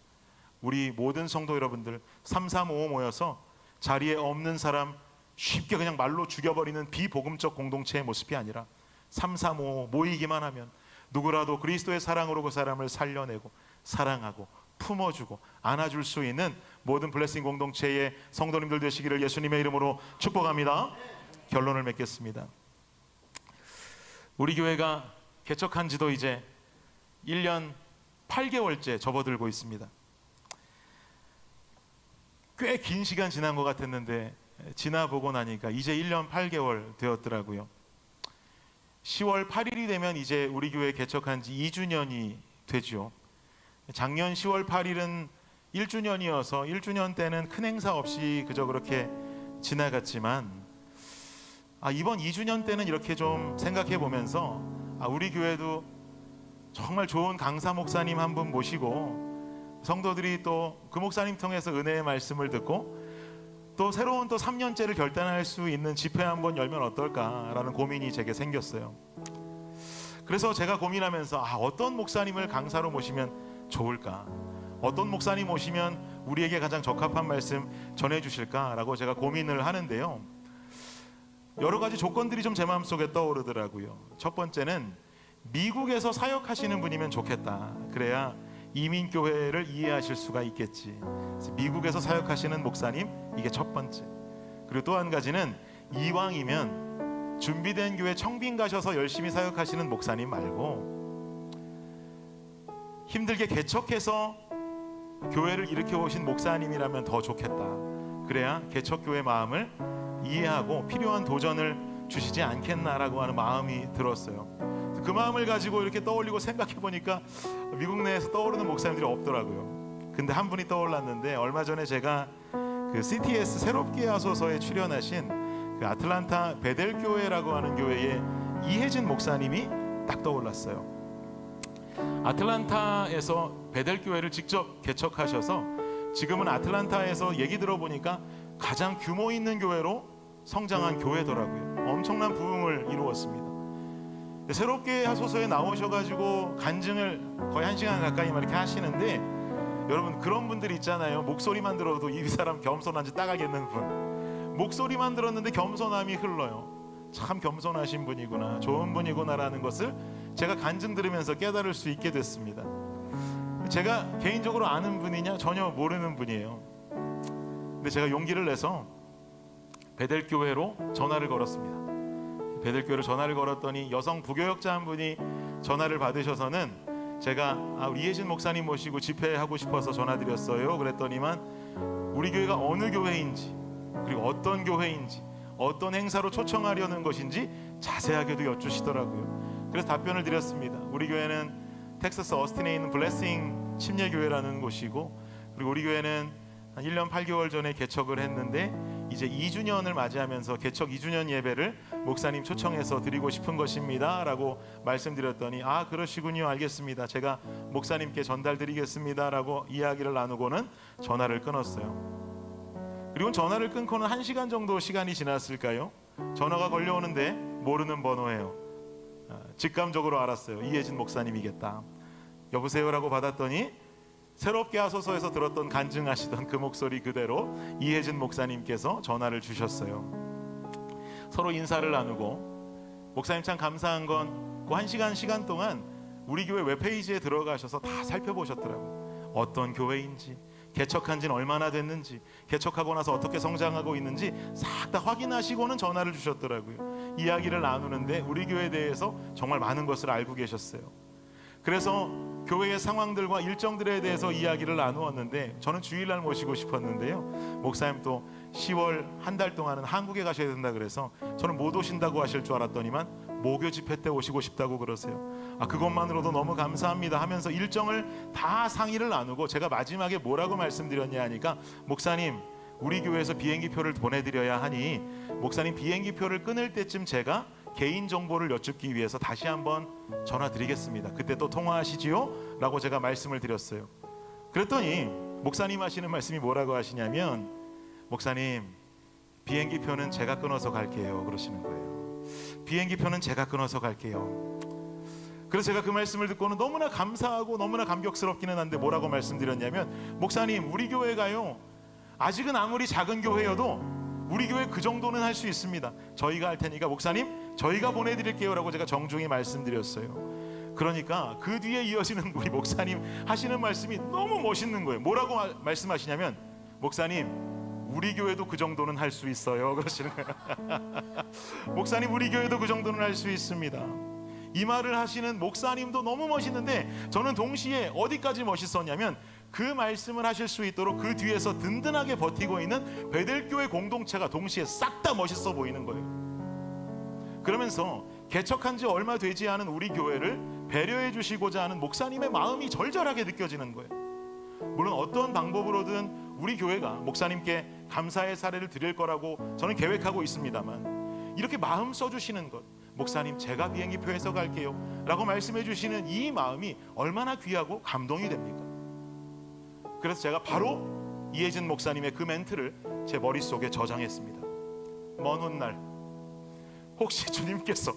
우리 모든 성도 여러분들 335 모여서 자리에 없는 사람 쉽게 그냥 말로 죽여버리는 비복음적 공동체의 모습이 아니라 335 모이기만 하면 누구라도 그리스도의 사랑으로 그 사람을 살려내고 사랑하고 품어주고 안아줄 수 있는 모든 블레싱 공동체의 성도님들 되시기를 예수님의 이름으로 축복합니다. 결론을 맺겠습니다. 우리 교회가 개척한 지도 이제 1년 8개월째 접어들고 있습니다. 꽤 긴 시간 지난 것 같았는데 지나보고 나니까 이제 1년 8개월 되었더라고요. 10월 8일이 되면 이제 우리 교회 개척한 지 2주년이 되죠. 작년 10월 8일은 1주년이어서 1주년 때는 큰 행사 없이 그저 그렇게 지나갔지만 이번 2주년 때는 이렇게 좀 생각해 보면서 우리 교회도 정말 좋은 강사 목사님 한 분 모시고 성도들이 또 그 목사님 통해서 은혜의 말씀을 듣고 또 새로운 또 3년째를 결단할 수 있는 집회 한번 열면 어떨까라는 고민이 제게 생겼어요. 그래서 제가 고민하면서 어떤 목사님을 강사로 모시면 좋을까, 어떤 목사님 모시면 우리에게 가장 적합한 말씀 전해주실까라고 제가 고민을 하는데요. 여러 가지 조건들이 좀 제 마음속에 떠오르더라고요. 첫 번째는 미국에서 사역하시는 분이면 좋겠다. 그래야 이민교회를 이해하실 수가 있겠지. 미국에서 사역하시는 목사님, 이게 첫 번째. 그리고 또 한 가지는 이왕이면 준비된 교회 청빈 가셔서 열심히 사역하시는 목사님 말고 힘들게 개척해서 교회를 일으켜 오신 목사님이라면 더 좋겠다. 그래야 개척교회 마음을 이해하고 필요한 도전을 주시지 않겠나라고 하는 마음이 들었어요. 그 마음을 가지고 이렇게 떠올리고 생각해 보니까 미국 내에서 떠오르는 목사님들이 없더라고요. 근데 한 분이 떠올랐는데 얼마 전에 제가 그 CTS 새롭게 하소서에 출연하신 그 아틀란타 베델 교회라고 하는 교회의 이혜진 목사님이 딱 떠올랐어요. 아틀란타에서 베델 교회를 직접 개척하셔서 지금은 아틀란타에서 얘기 들어보니까 가장 규모 있는 교회로 성장한 교회더라고요. 엄청난 부흥을 이루었습니다. 새롭게 하소서에 나오셔가지고 간증을 거의 1시간 가까이 이렇게 하시는데, 여러분 그런 분들 있잖아요. 목소리만 들어도 이 사람 겸손한지 따가겠는 분. 목소리만 들었는데 겸손함이 흘러요. 참 겸손하신 분이구나, 좋은 분이구나라는 것을 제가 간증 들으면서 깨달을 수 있게 됐습니다. 제가 개인적으로 아는 분이냐? 전혀 모르는 분이에요. 근데 제가 용기를 내서 베델교회로 전화를 걸었습니다. 베델교회로 전화를 걸었더니 여성 부교역자 한 분이 전화를 받으셔서는 제가 우리 이혜진 목사님 모시고 집회하고 싶어서 전화드렸어요. 그랬더니만 우리 교회가 어느 교회인지, 그리고 어떤 교회인지, 어떤 행사로 초청하려는 것인지 자세하게도 여쭈시더라고요. 그래서 답변을 드렸습니다. 우리 교회는 텍사스 어스틴에 있는 블레싱 침례교회라는 곳이고, 그리고 우리 교회는 한 1년 8개월 전에 개척을 했는데 이제 2주년을 맞이하면서 개척 2주년 예배를 목사님 초청해서 드리고 싶은 것입니다 라고 말씀드렸더니 그러시군요, 알겠습니다, 제가 목사님께 전달드리겠습니다 라고 이야기를 나누고는 전화를 끊었어요. 그리고 전화를 끊고는 1시간 정도 시간이 지났을까요? 전화가 걸려오는데 모르는 번호예요. 직감적으로 알았어요. 이혜진 목사님이겠다. 여보세요 라고 받았더니 새롭게 하소서에서 들었던 간증하시던 그 목소리 그대로 이혜진 목사님께서 전화를 주셨어요. 서로 인사를 나누고, 목사님 참 감사한 건 그 1시간 시간 동안 우리 교회 웹페이지에 들어가셔서 다 살펴보셨더라고요. 어떤 교회인지, 개척한 지는 얼마나 됐는지, 개척하고 나서 어떻게 성장하고 있는지 싹 다 확인하시고는 전화를 주셨더라고요. 이야기를 나누는데 우리 교회에 대해서 정말 많은 것을 알고 계셨어요. 그래서 교회의 상황들과 일정들에 대해서 이야기를 나누었는데, 저는 주일날 모시고 싶었는데요, 목사님 또 10월 한 달 동안은 한국에 가셔야 된다 그래서 저는 못 오신다고 하실 줄 알았더니만 모교 집회 때 오시고 싶다고 그러세요. 그것만으로도 너무 감사합니다 하면서 일정을 다 상의를 나누고, 제가 마지막에 뭐라고 말씀드렸냐 하니까, 목사님 우리 교회에서 비행기표를 보내드려야 하니 목사님 비행기표를 끊을 때쯤 제가 개인정보를 여쭙기 위해서 다시 한번 전화 드리겠습니다. 그때 또 통화하시지요? 라고 제가 말씀을 드렸어요. 그랬더니 목사님 하시는 말씀이 뭐라고 하시냐면, 목사님 비행기표는 제가 끊어서 갈게요 그러시는 거예요. 비행기표는 제가 끊어서 갈게요. 그래서 제가 그 말씀을 듣고는 너무나 감사하고 너무나 감격스럽기는 한데 뭐라고 말씀드렸냐면, 목사님 우리 교회가요, 아직은 아무리 작은 교회여도 우리 교회 그 정도는 할 수 있습니다. 저희가 할 테니까 목사님 저희가 보내드릴게요 라고 제가 정중히 말씀드렸어요. 그러니까 그 뒤에 이어지는 우리 목사님 하시는 말씀이 너무 멋있는 거예요. 뭐라고 말씀하시냐면, 목사님 우리 교회도 그 정도는 할 수 있어요 그러시는 거예요. 목사님 우리 교회도 그 정도는 할 수 있습니다. 이 말을 하시는 목사님도 너무 멋있는데, 저는 동시에 어디까지 멋있었냐면, 그 말씀을 하실 수 있도록 그 뒤에서 든든하게 버티고 있는 베델교회 공동체가 동시에 싹 다 멋있어 보이는 거예요. 그러면서 개척한 지 얼마 되지 않은 우리 교회를 배려해 주시고자 하는 목사님의 마음이 절절하게 느껴지는 거예요. 물론 어떤 방법으로든 우리 교회가 목사님께 감사의 사례를 드릴 거라고 저는 계획하고 있습니다만, 이렇게 마음 써주시는 것, 목사님 제가 비행기표에서 갈게요 라고 말씀해 주시는 이 마음이 얼마나 귀하고 감동이 됩니까? 그래서 제가 바로 이혜진 목사님의 그 멘트를 제 머릿속에 저장했습니다. 먼 훗날 혹시 주님께서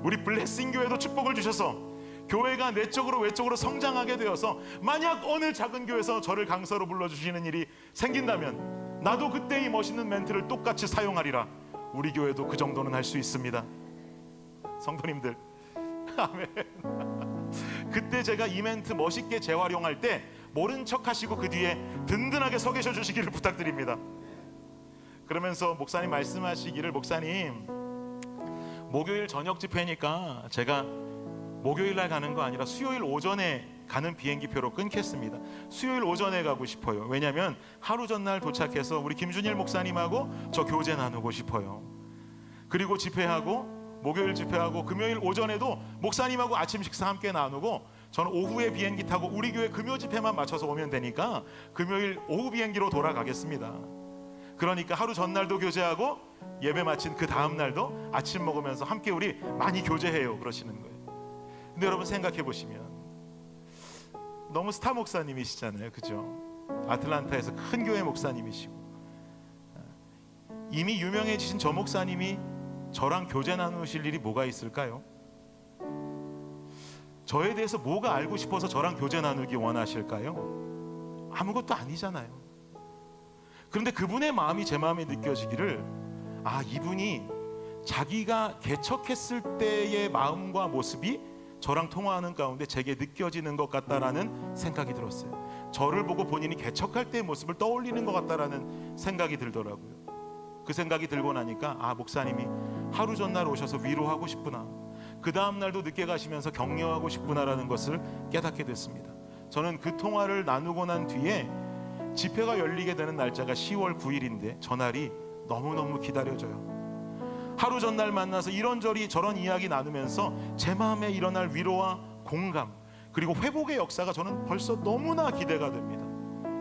우리 블레싱 교회도 축복을 주셔서 교회가 내적으로 외적으로 성장하게 되어서 만약 어느 작은 교회에서 저를 강사로 불러주시는 일이 생긴다면, 나도 그때 이 멋있는 멘트를 똑같이 사용하리라. 우리 교회도 그 정도는 할 수 있습니다. 성도님들, 아멘. 그때 제가 이 멘트 멋있게 재활용할 때 모른 척 하시고 그 뒤에 든든하게 서 계셔 주시기를 부탁드립니다. 그러면서 목사님 말씀하시기를, 목사님 목요일 저녁 집회니까 제가 목요일 날 가는 거 아니라 수요일 오전에 가는 비행기표로 끊겠습니다. 수요일 오전에 가고 싶어요. 왜냐하면 하루 전날 도착해서 우리 김준일 목사님하고 저 교제 나누고 싶어요. 그리고 집회하고 목요일 집회하고 금요일 오전에도 목사님하고 아침 식사 함께 나누고 저는 오후에 비행기 타고 우리 교회 금요 집회만 맞춰서 오면 되니까 금요일 오후 비행기로 돌아가겠습니다. 그러니까 하루 전날도 교제하고 예배 마친 그 다음 날도 아침 먹으면서 함께 우리 많이 교제해요 그러시는 거예요. 근데 여러분 생각해 보시면 너무 스타 목사님이시잖아요, 그죠? 아틀란타에서 큰 교회 목사님이시고 이미 유명해지신 저 목사님이 저랑 교제 나누실 일이 뭐가 있을까요? 저에 대해서 뭐가 알고 싶어서 저랑 교제 나누기 원하실까요? 아무것도 아니잖아요. 그런데 그분의 마음이 제 마음에 느껴지기를, 아, 이분이 자기가 개척했을 때의 마음과 모습이 저랑 통화하는 가운데 제게 느껴지는 것 같다라는 생각이 들었어요. 저를 보고 본인이 개척할 때의 모습을 떠올리는 것 같다라는 생각이 들더라고요. 그 생각이 들고 나니까, 아, 목사님이 하루 전날 오셔서 위로하고 싶구나, 그 다음 날도 늦게 가시면서 격려하고 싶구나라는 것을 깨닫게 됐습니다. 저는 그 통화를 나누고 난 뒤에 집회가 열리게 되는 날짜가 10월 9일인데 저날이 너무너무 기다려져요. 하루 전날 만나서 이런저런 저런 이야기 나누면서 제 마음에 일어날 위로와 공감, 그리고 회복의 역사가 저는 벌써 너무나 기대가 됩니다.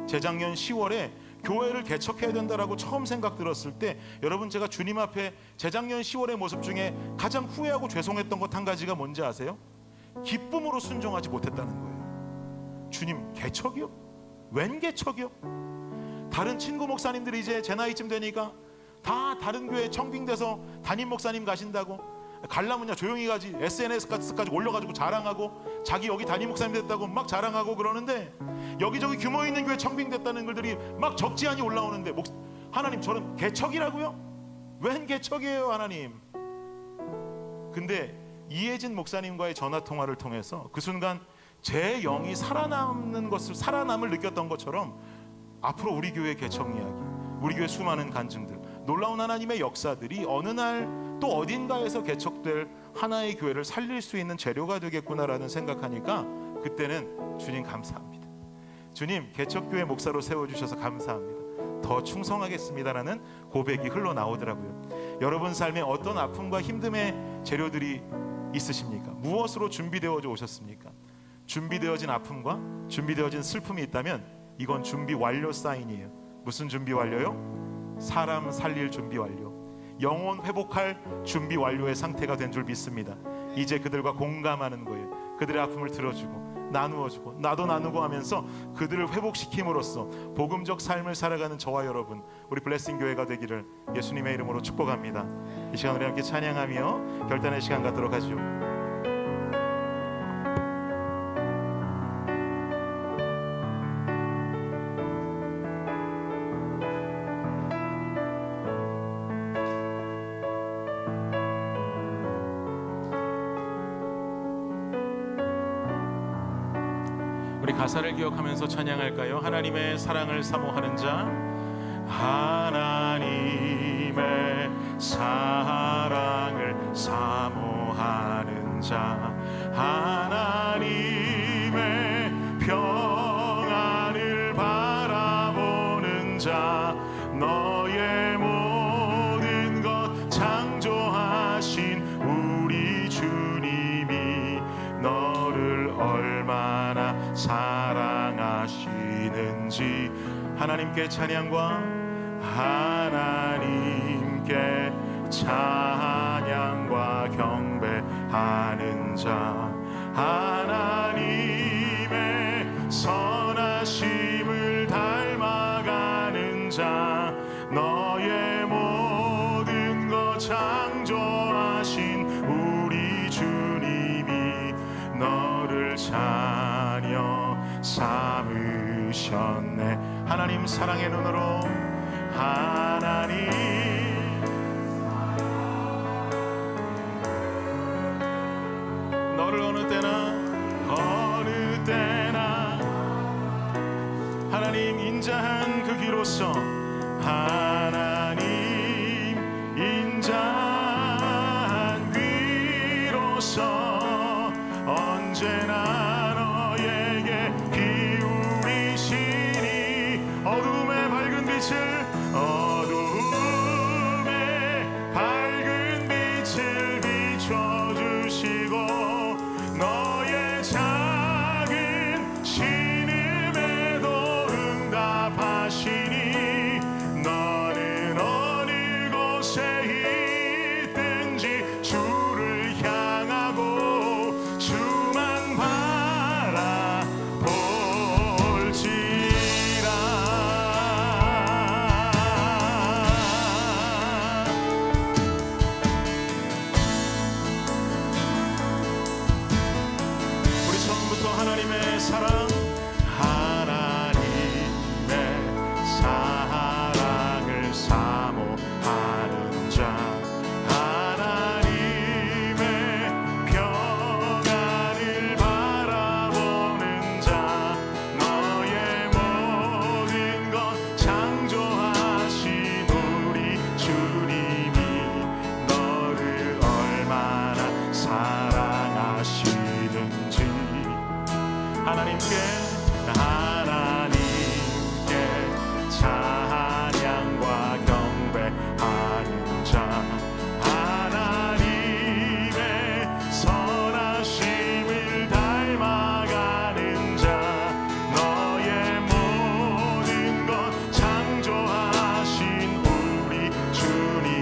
재작년 10월에 교회를 개척해야 된다라고 처음 생각 들었을 때, 여러분, 제가 주님 앞에 재작년 10월의 모습 중에 가장 후회하고 죄송했던 것 한 가지가 뭔지 아세요? 기쁨으로 순종하지 못했다는 거예요. 주님, 개척이요? 웬 개척이요? 다른 친구 목사님들이 이제 제 나이쯤 되니까 다 다른 교회 청빙돼서 담임 목사님 가신다고, 갈라면야 조용히 가지, SNS까지 올려가지고 자랑하고 자기 여기 담임 목사님 됐다고 막 자랑하고 그러는데, 여기저기 규모 있는 교회 청빙됐다는 글들이 막 적지 않이 올라오는데, 하나님, 저는 개척이라고요? 웬 개척이에요, 하나님? 근데 이혜진 목사님과의 전화통화를 통해서 그 순간 제 영이 살아남을 느꼈던 것처럼, 앞으로 우리 교회 개척 이야기, 우리 교회 수많은 간증들, 놀라운 하나님의 역사들이 어느 날 또 어딘가에서 개척될 하나의 교회를 살릴 수 있는 재료가 되겠구나라는 생각하니까, 그때는 주님 감사합니다. 주님, 개척교회 목사로 세워주셔서 감사합니다. 더 충성하겠습니다라는 고백이 흘러나오더라고요. 여러분 삶에 어떤 아픔과 힘듦의 재료들이 있으십니까? 무엇으로 준비되어 오셨습니까? 준비되어진 아픔과 준비되어진 슬픔이 있다면 이건 준비 완료 사인이에요. 무슨 준비 완료요? 사람 살릴 준비 완료, 영혼 회복할 준비 완료의 상태가 된 줄 믿습니다. 이제 그들과 공감하는 거예요. 그들의 아픔을 들어주고 나누어주고 나도 나누고 하면서 그들을 회복시킴으로써 복음적 삶을 살아가는 저와 여러분, 우리 블레싱 교회가 되기를 예수님의 이름으로 축복합니다. 이 시간 우리 함께 찬양하며 결단의 시간 갖도록 하죠. 우리 가사를 기억하면서 찬양할까요? 하나님의 사랑을 사모하는 자, 하나님의 사랑을 사모하는 자, 하나님의 평안을 바라보는 자, 너의 모든 것 창조하신 우리 주님이 너를 얼마나 사랑하시는지, 하나님께 찬양과 하나님께 찬양과 경배하는 자, 하나님의 선하심을 닮아가는 자, 너의 모든 것 창조하신 우리 주님이 너를 자녀 삼으셨네. 하나님 사랑의 눈으로, 하나님 너를 어느 때나 하나님 인자한 그 귀로서, 하나님 인자한 귀로서 언제나 너에게 기울이시니, 어둠의 밝은 빛을 비춰주시고 너의 자 주님이 너를 얼마나 사랑하시는지 하나님께 찬양과 경배하는 자 하나님의 선하심을 닮아가는 자 너의 모든 것 창조하신 우리 주님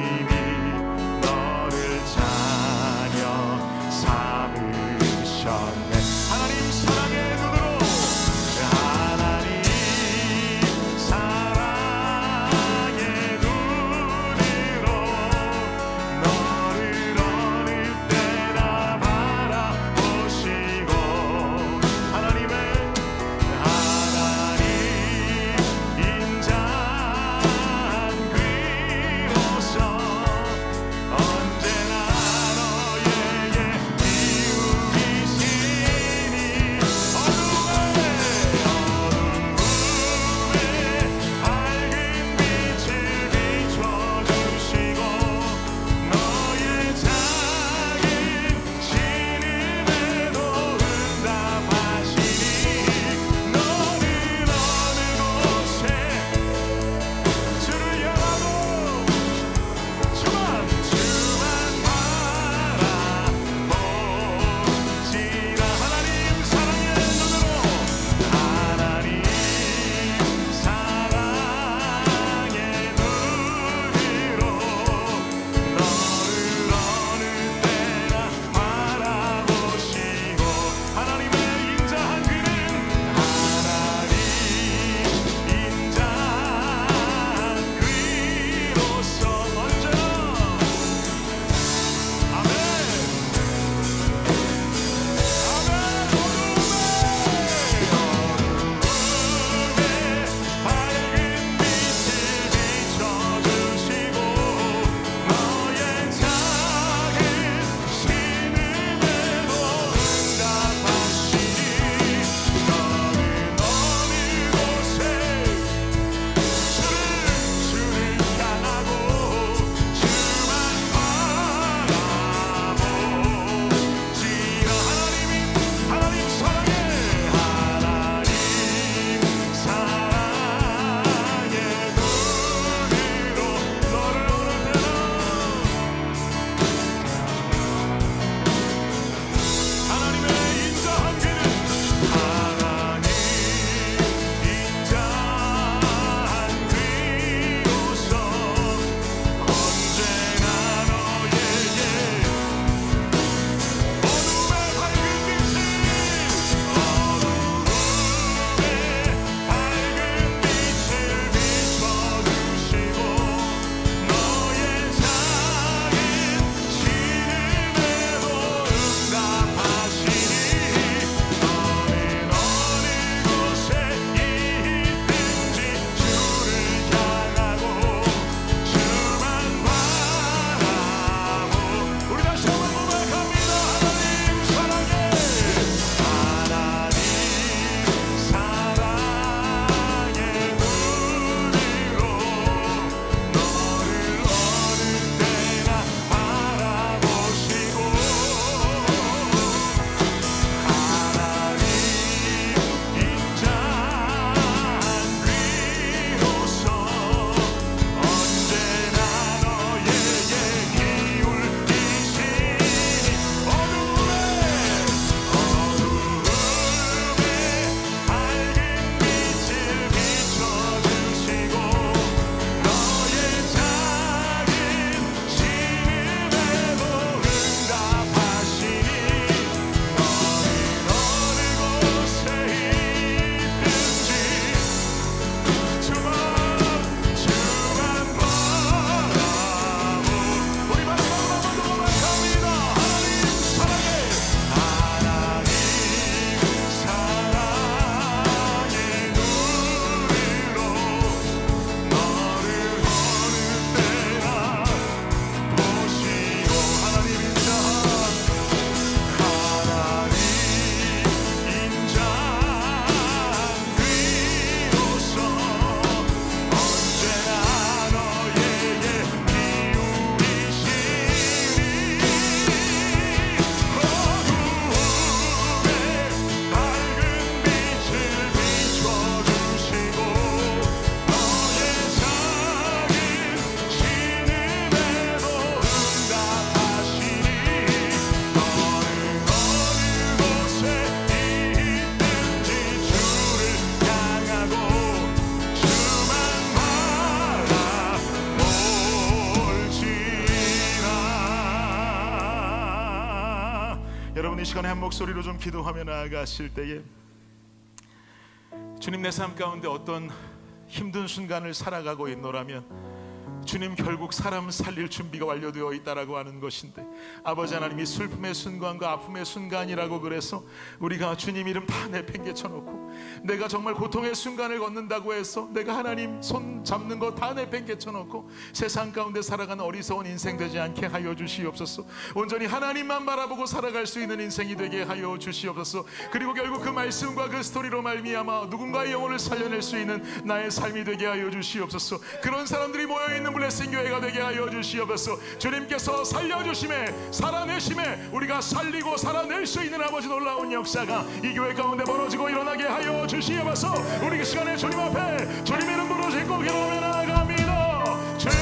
원하오니 이 시간에 한 목소리로 좀 기도하며 나아가실 때에 주님, 내 삶 가운데 어떤 힘든 순간을 살아가고 있노라면 주님, 결국 사람 살릴 준비가 완료되어 있다라고 하는 것인데, 아버지 하나님, 이 슬픔의 순간과 아픔의 순간이라고 그래서 우리가 주님 이름 다 내팽개쳐놓고 내가 정말 고통의 순간을 걷는다고 해서 내가 하나님 손 잡는 거 다 내팽개쳐놓고 세상 가운데 살아가는 어리석은 인생 되지 않게 하여 주시옵소서. 온전히 하나님만 바라보고 살아갈 수 있는 인생이 되게 하여 주시옵소서. 그리고 결국 그 말씀과 그 스토리로 말미암아 누군가의 영혼을 살려낼 수 있는 나의 삶이 되게 하여 주시옵소서. 그런 사람들이 모여있는 블레싱 교회가 되게 하여 주시옵소서. 주님께서 살려주심에, 살아내심에 우리가 살리고 살아낼 수 있는 아버지 놀라운 역사가 이 교회 가운데 벌어지고 일어나게 하여 주시옵소서. 우리 그 시간에 주님 앞에 주님의 이름 부르짖고 기도하며 나아갑니다. 주여,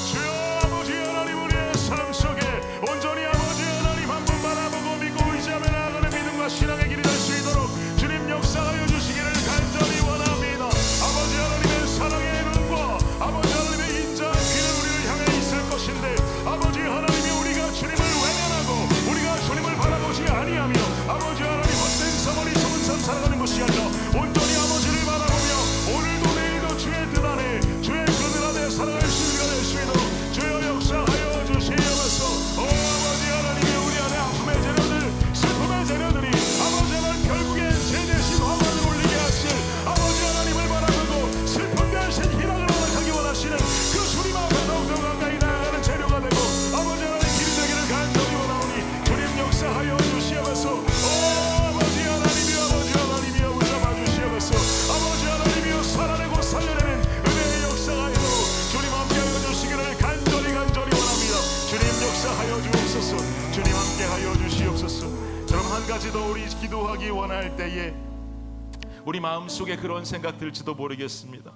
주여, 아버지 하나님, 우리의 삶 속에 온전히 아버지 하나님 한 분 바라보고 믿고 의지하며 나아가는 믿음과 신앙의 길이 될 수 있도록 주님 역사하여 주시기를 간절히 원합니다. 아버지 하나님의 사랑의 눈과 아버지 하나님의 인자한 귀는 우리를 향해 있을 것인데, 아버지 하나님이 우리가 주님을 외면하고 우리가 주님을 바라보지 아니하며 아버지 하나님 헛된 삶, 어리석은 삶 살아가는 것이 아니라 온전히 아버지를 바라보며 오늘도 내일도 주의 뜻 안에, 주의 그늘 안에 살아갈 수 있는 될 수 있도록 주여 역사하여 주시옵소서. 아버지 하나님이 우리 안에 아픔의 재료들, 슬픔의 재료들이 아버지 하나님 결국엔 제 대신 화관을 올리게 하실 아버지 하나님을 바라보고 슬픔 대신 희락을 허락하기 원하시는 그 주님 앞에 더욱더 가까이 나아가는 재료가 되고 아버지 하나님 길이 되기를 간절히 원하오니 주님 역사하여 주시옵소서. 아버지 하나님이여, 아버지 하나님이여 붙잡아 주시옵소서. 아버지 하나님이여 살아내고 살려내는 은혜의 역사가 있도록 주님 함께하여 주시기를 간절히 원합니다. 주님 역사하여 주옵소서. 주님 함께하여 주시옵소서. 여러분, 한 가지 더 우리 기도하기 원할 때에 우리 마음속에 그런 생각 들지도 모르겠습니다.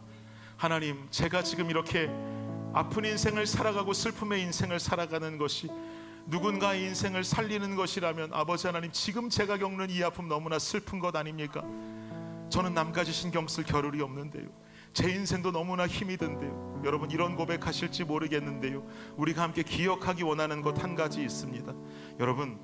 하나님, 제가 지금 이렇게 아픈 인생을 살아가고 슬픔의 인생을 살아가는 것이 누군가의 인생을 살리는 것이라면 아버지 하나님, 지금 제가 겪는 이 아픔 너무나 슬픈 것 아닙니까? 저는 남까지 신경 쓸 겨를이 없는데요, 제 인생도 너무나 힘이 든데요. 여러분, 이런 고백하실지 모르겠는데요, 우리가 함께 기억하기 원하는 것 한 가지 있습니다. 여러분,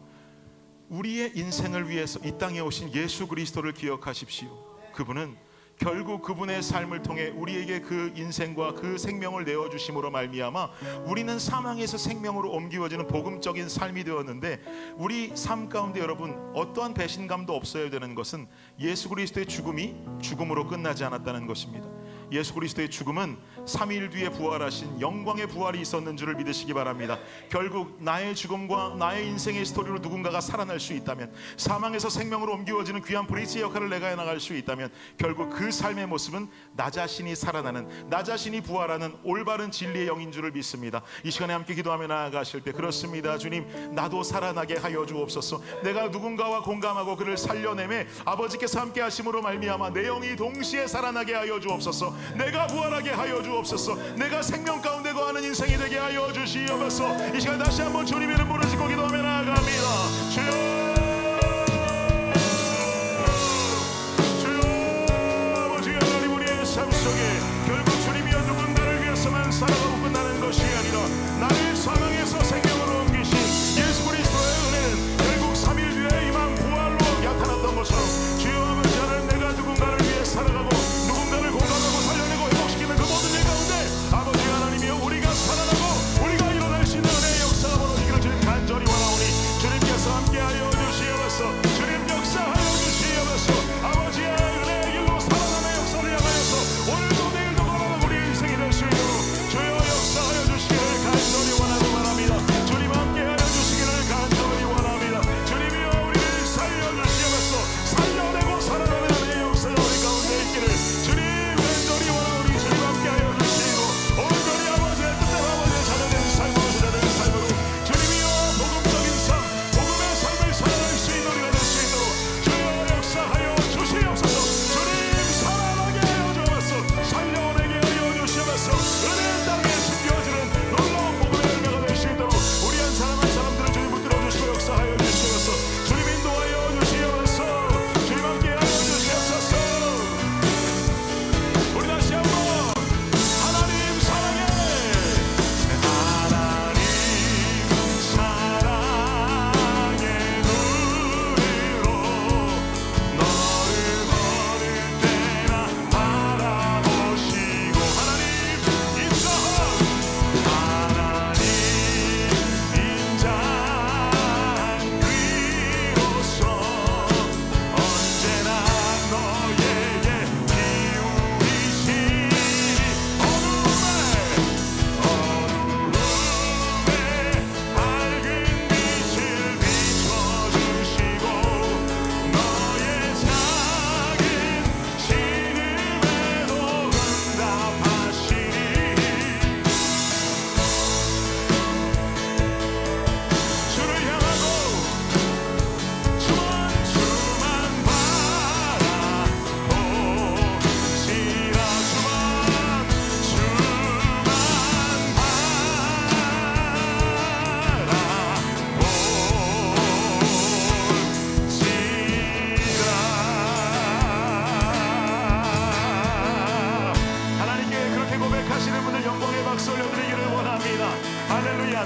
우리의 인생을 위해서 이 땅에 오신 예수 그리스도를 기억하십시오. 그분은 결국 그분의 삶을 통해 우리에게 그 인생과 그 생명을 내어주심으로 말미암아 우리는 사망에서 생명으로 옮겨지는 복음적인 삶이 되었는데, 우리 삶 가운데 여러분 어떠한 배신감도 없어야 되는 것은 예수 그리스도의 죽음이 죽음으로 끝나지 않았다는 것입니다. 예수 그리스도의 죽음은 3일 뒤에 부활하신 영광의 부활이 있었는 줄을 믿으시기 바랍니다. 결국 나의 죽음과 나의 인생의 스토리로 누군가가 살아날 수 있다면, 사망에서 생명으로 옮겨지는 귀한 브리지 역할을 내가 해나갈 수 있다면, 결국 그 삶의 모습은 나 자신이 살아나는, 나 자신이 부활하는 올바른 진리의 영인 줄을 믿습니다. 이 시간에 함께 기도하며 나아가실 때, 그렇습니다 주님, 나도 살아나게 하여 주옵소서. 내가 누군가와 공감하고 그를 살려내매 아버지께서 함께 하심으로 말미암아 내 영이 동시에 살아나게 하여 주옵소서. 내가 부활하게 하여 주옵소서. 내가 생명 가운데 거하는 인생이 되게 하여 주시옵소서. 이 시간 다시 한번 주님 이름 부르짖고 기도하며 나아갑니다. 주여, 삶 속에 결국 주님이여 누군가를 위해서만 살아가고 끝나는 것이 아니라 나를 사망에서 생명으로 옮기신 예수 그리스도의 은혜는 결국 3일 뒤에 임한 부활로 나타났던 것처럼, 주여 아버지 하나님, 내가 누군가를 위해 살아가고 누군가를 공감하고 살려내고 회복시키는 그 모든 일 가운데 아버지 하나님이여 우리가 살아나고 우리가 일어날 수 있는 은혜의 역사가 벌어지기를 주님 간절히 원하오니 주님께서 함께하여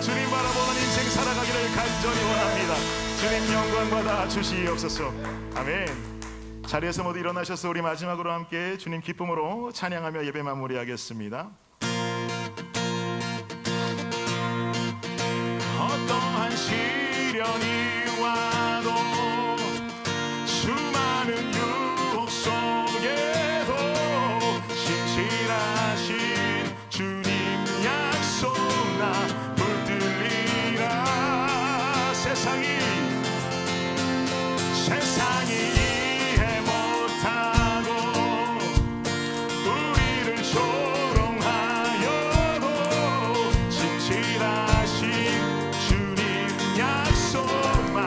주님 바라보는 인생 살아가기를 간절히 원합니다. 주님 영광 받아 주시옵소서. 아멘. 자리에서 모두 일어나셔서 우리 마지막으로 함께 주님 기쁨으로 찬양하며 예배 마무리하겠습니다. 어떠한 시련이 와도 수많은 유혹 속에도 신실하신 주님 약속 나 붙들리라. 세상이 이해 못하고 우리를 조롱하여도 진실하신 주님 약속만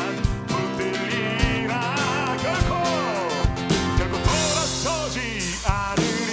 붙들리라. 결코 돌아서지 않으리.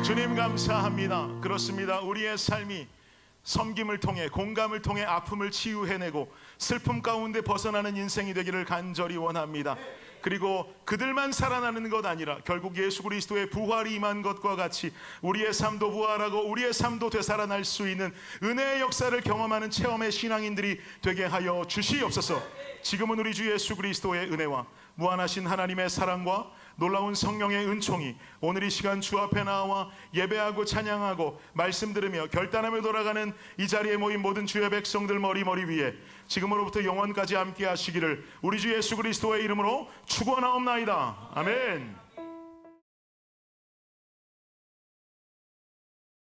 주님 감사합니다. 그렇습니다. 우리의 삶이 섬김을 통해, 공감을 통해 아픔을 치유해내고 슬픔 가운데 벗어나는 인생이 되기를 간절히 원합니다. 그리고 그들만 살아나는 것 아니라 결국 예수 그리스도의 부활이 임한 것과 같이 우리의 삶도 부활하고 우리의 삶도 되살아날 수 있는 은혜의 역사를 경험하는 체험의 신앙인들이 되게 하여 주시옵소서. 지금은 우리 주 예수 그리스도의 은혜와 무한하신 하나님의 사랑과 놀라운 성령의 은총이 오늘 이 시간 주 앞에 나와 예배하고 찬양하고 말씀 들으며 결단하며 돌아가는 이 자리에 모인 모든 주의 백성들 머리 위에 지금으로부터 영원까지 함께 하시기를 우리 주 예수 그리스도의 이름으로 축원하옵나이다. 아멘.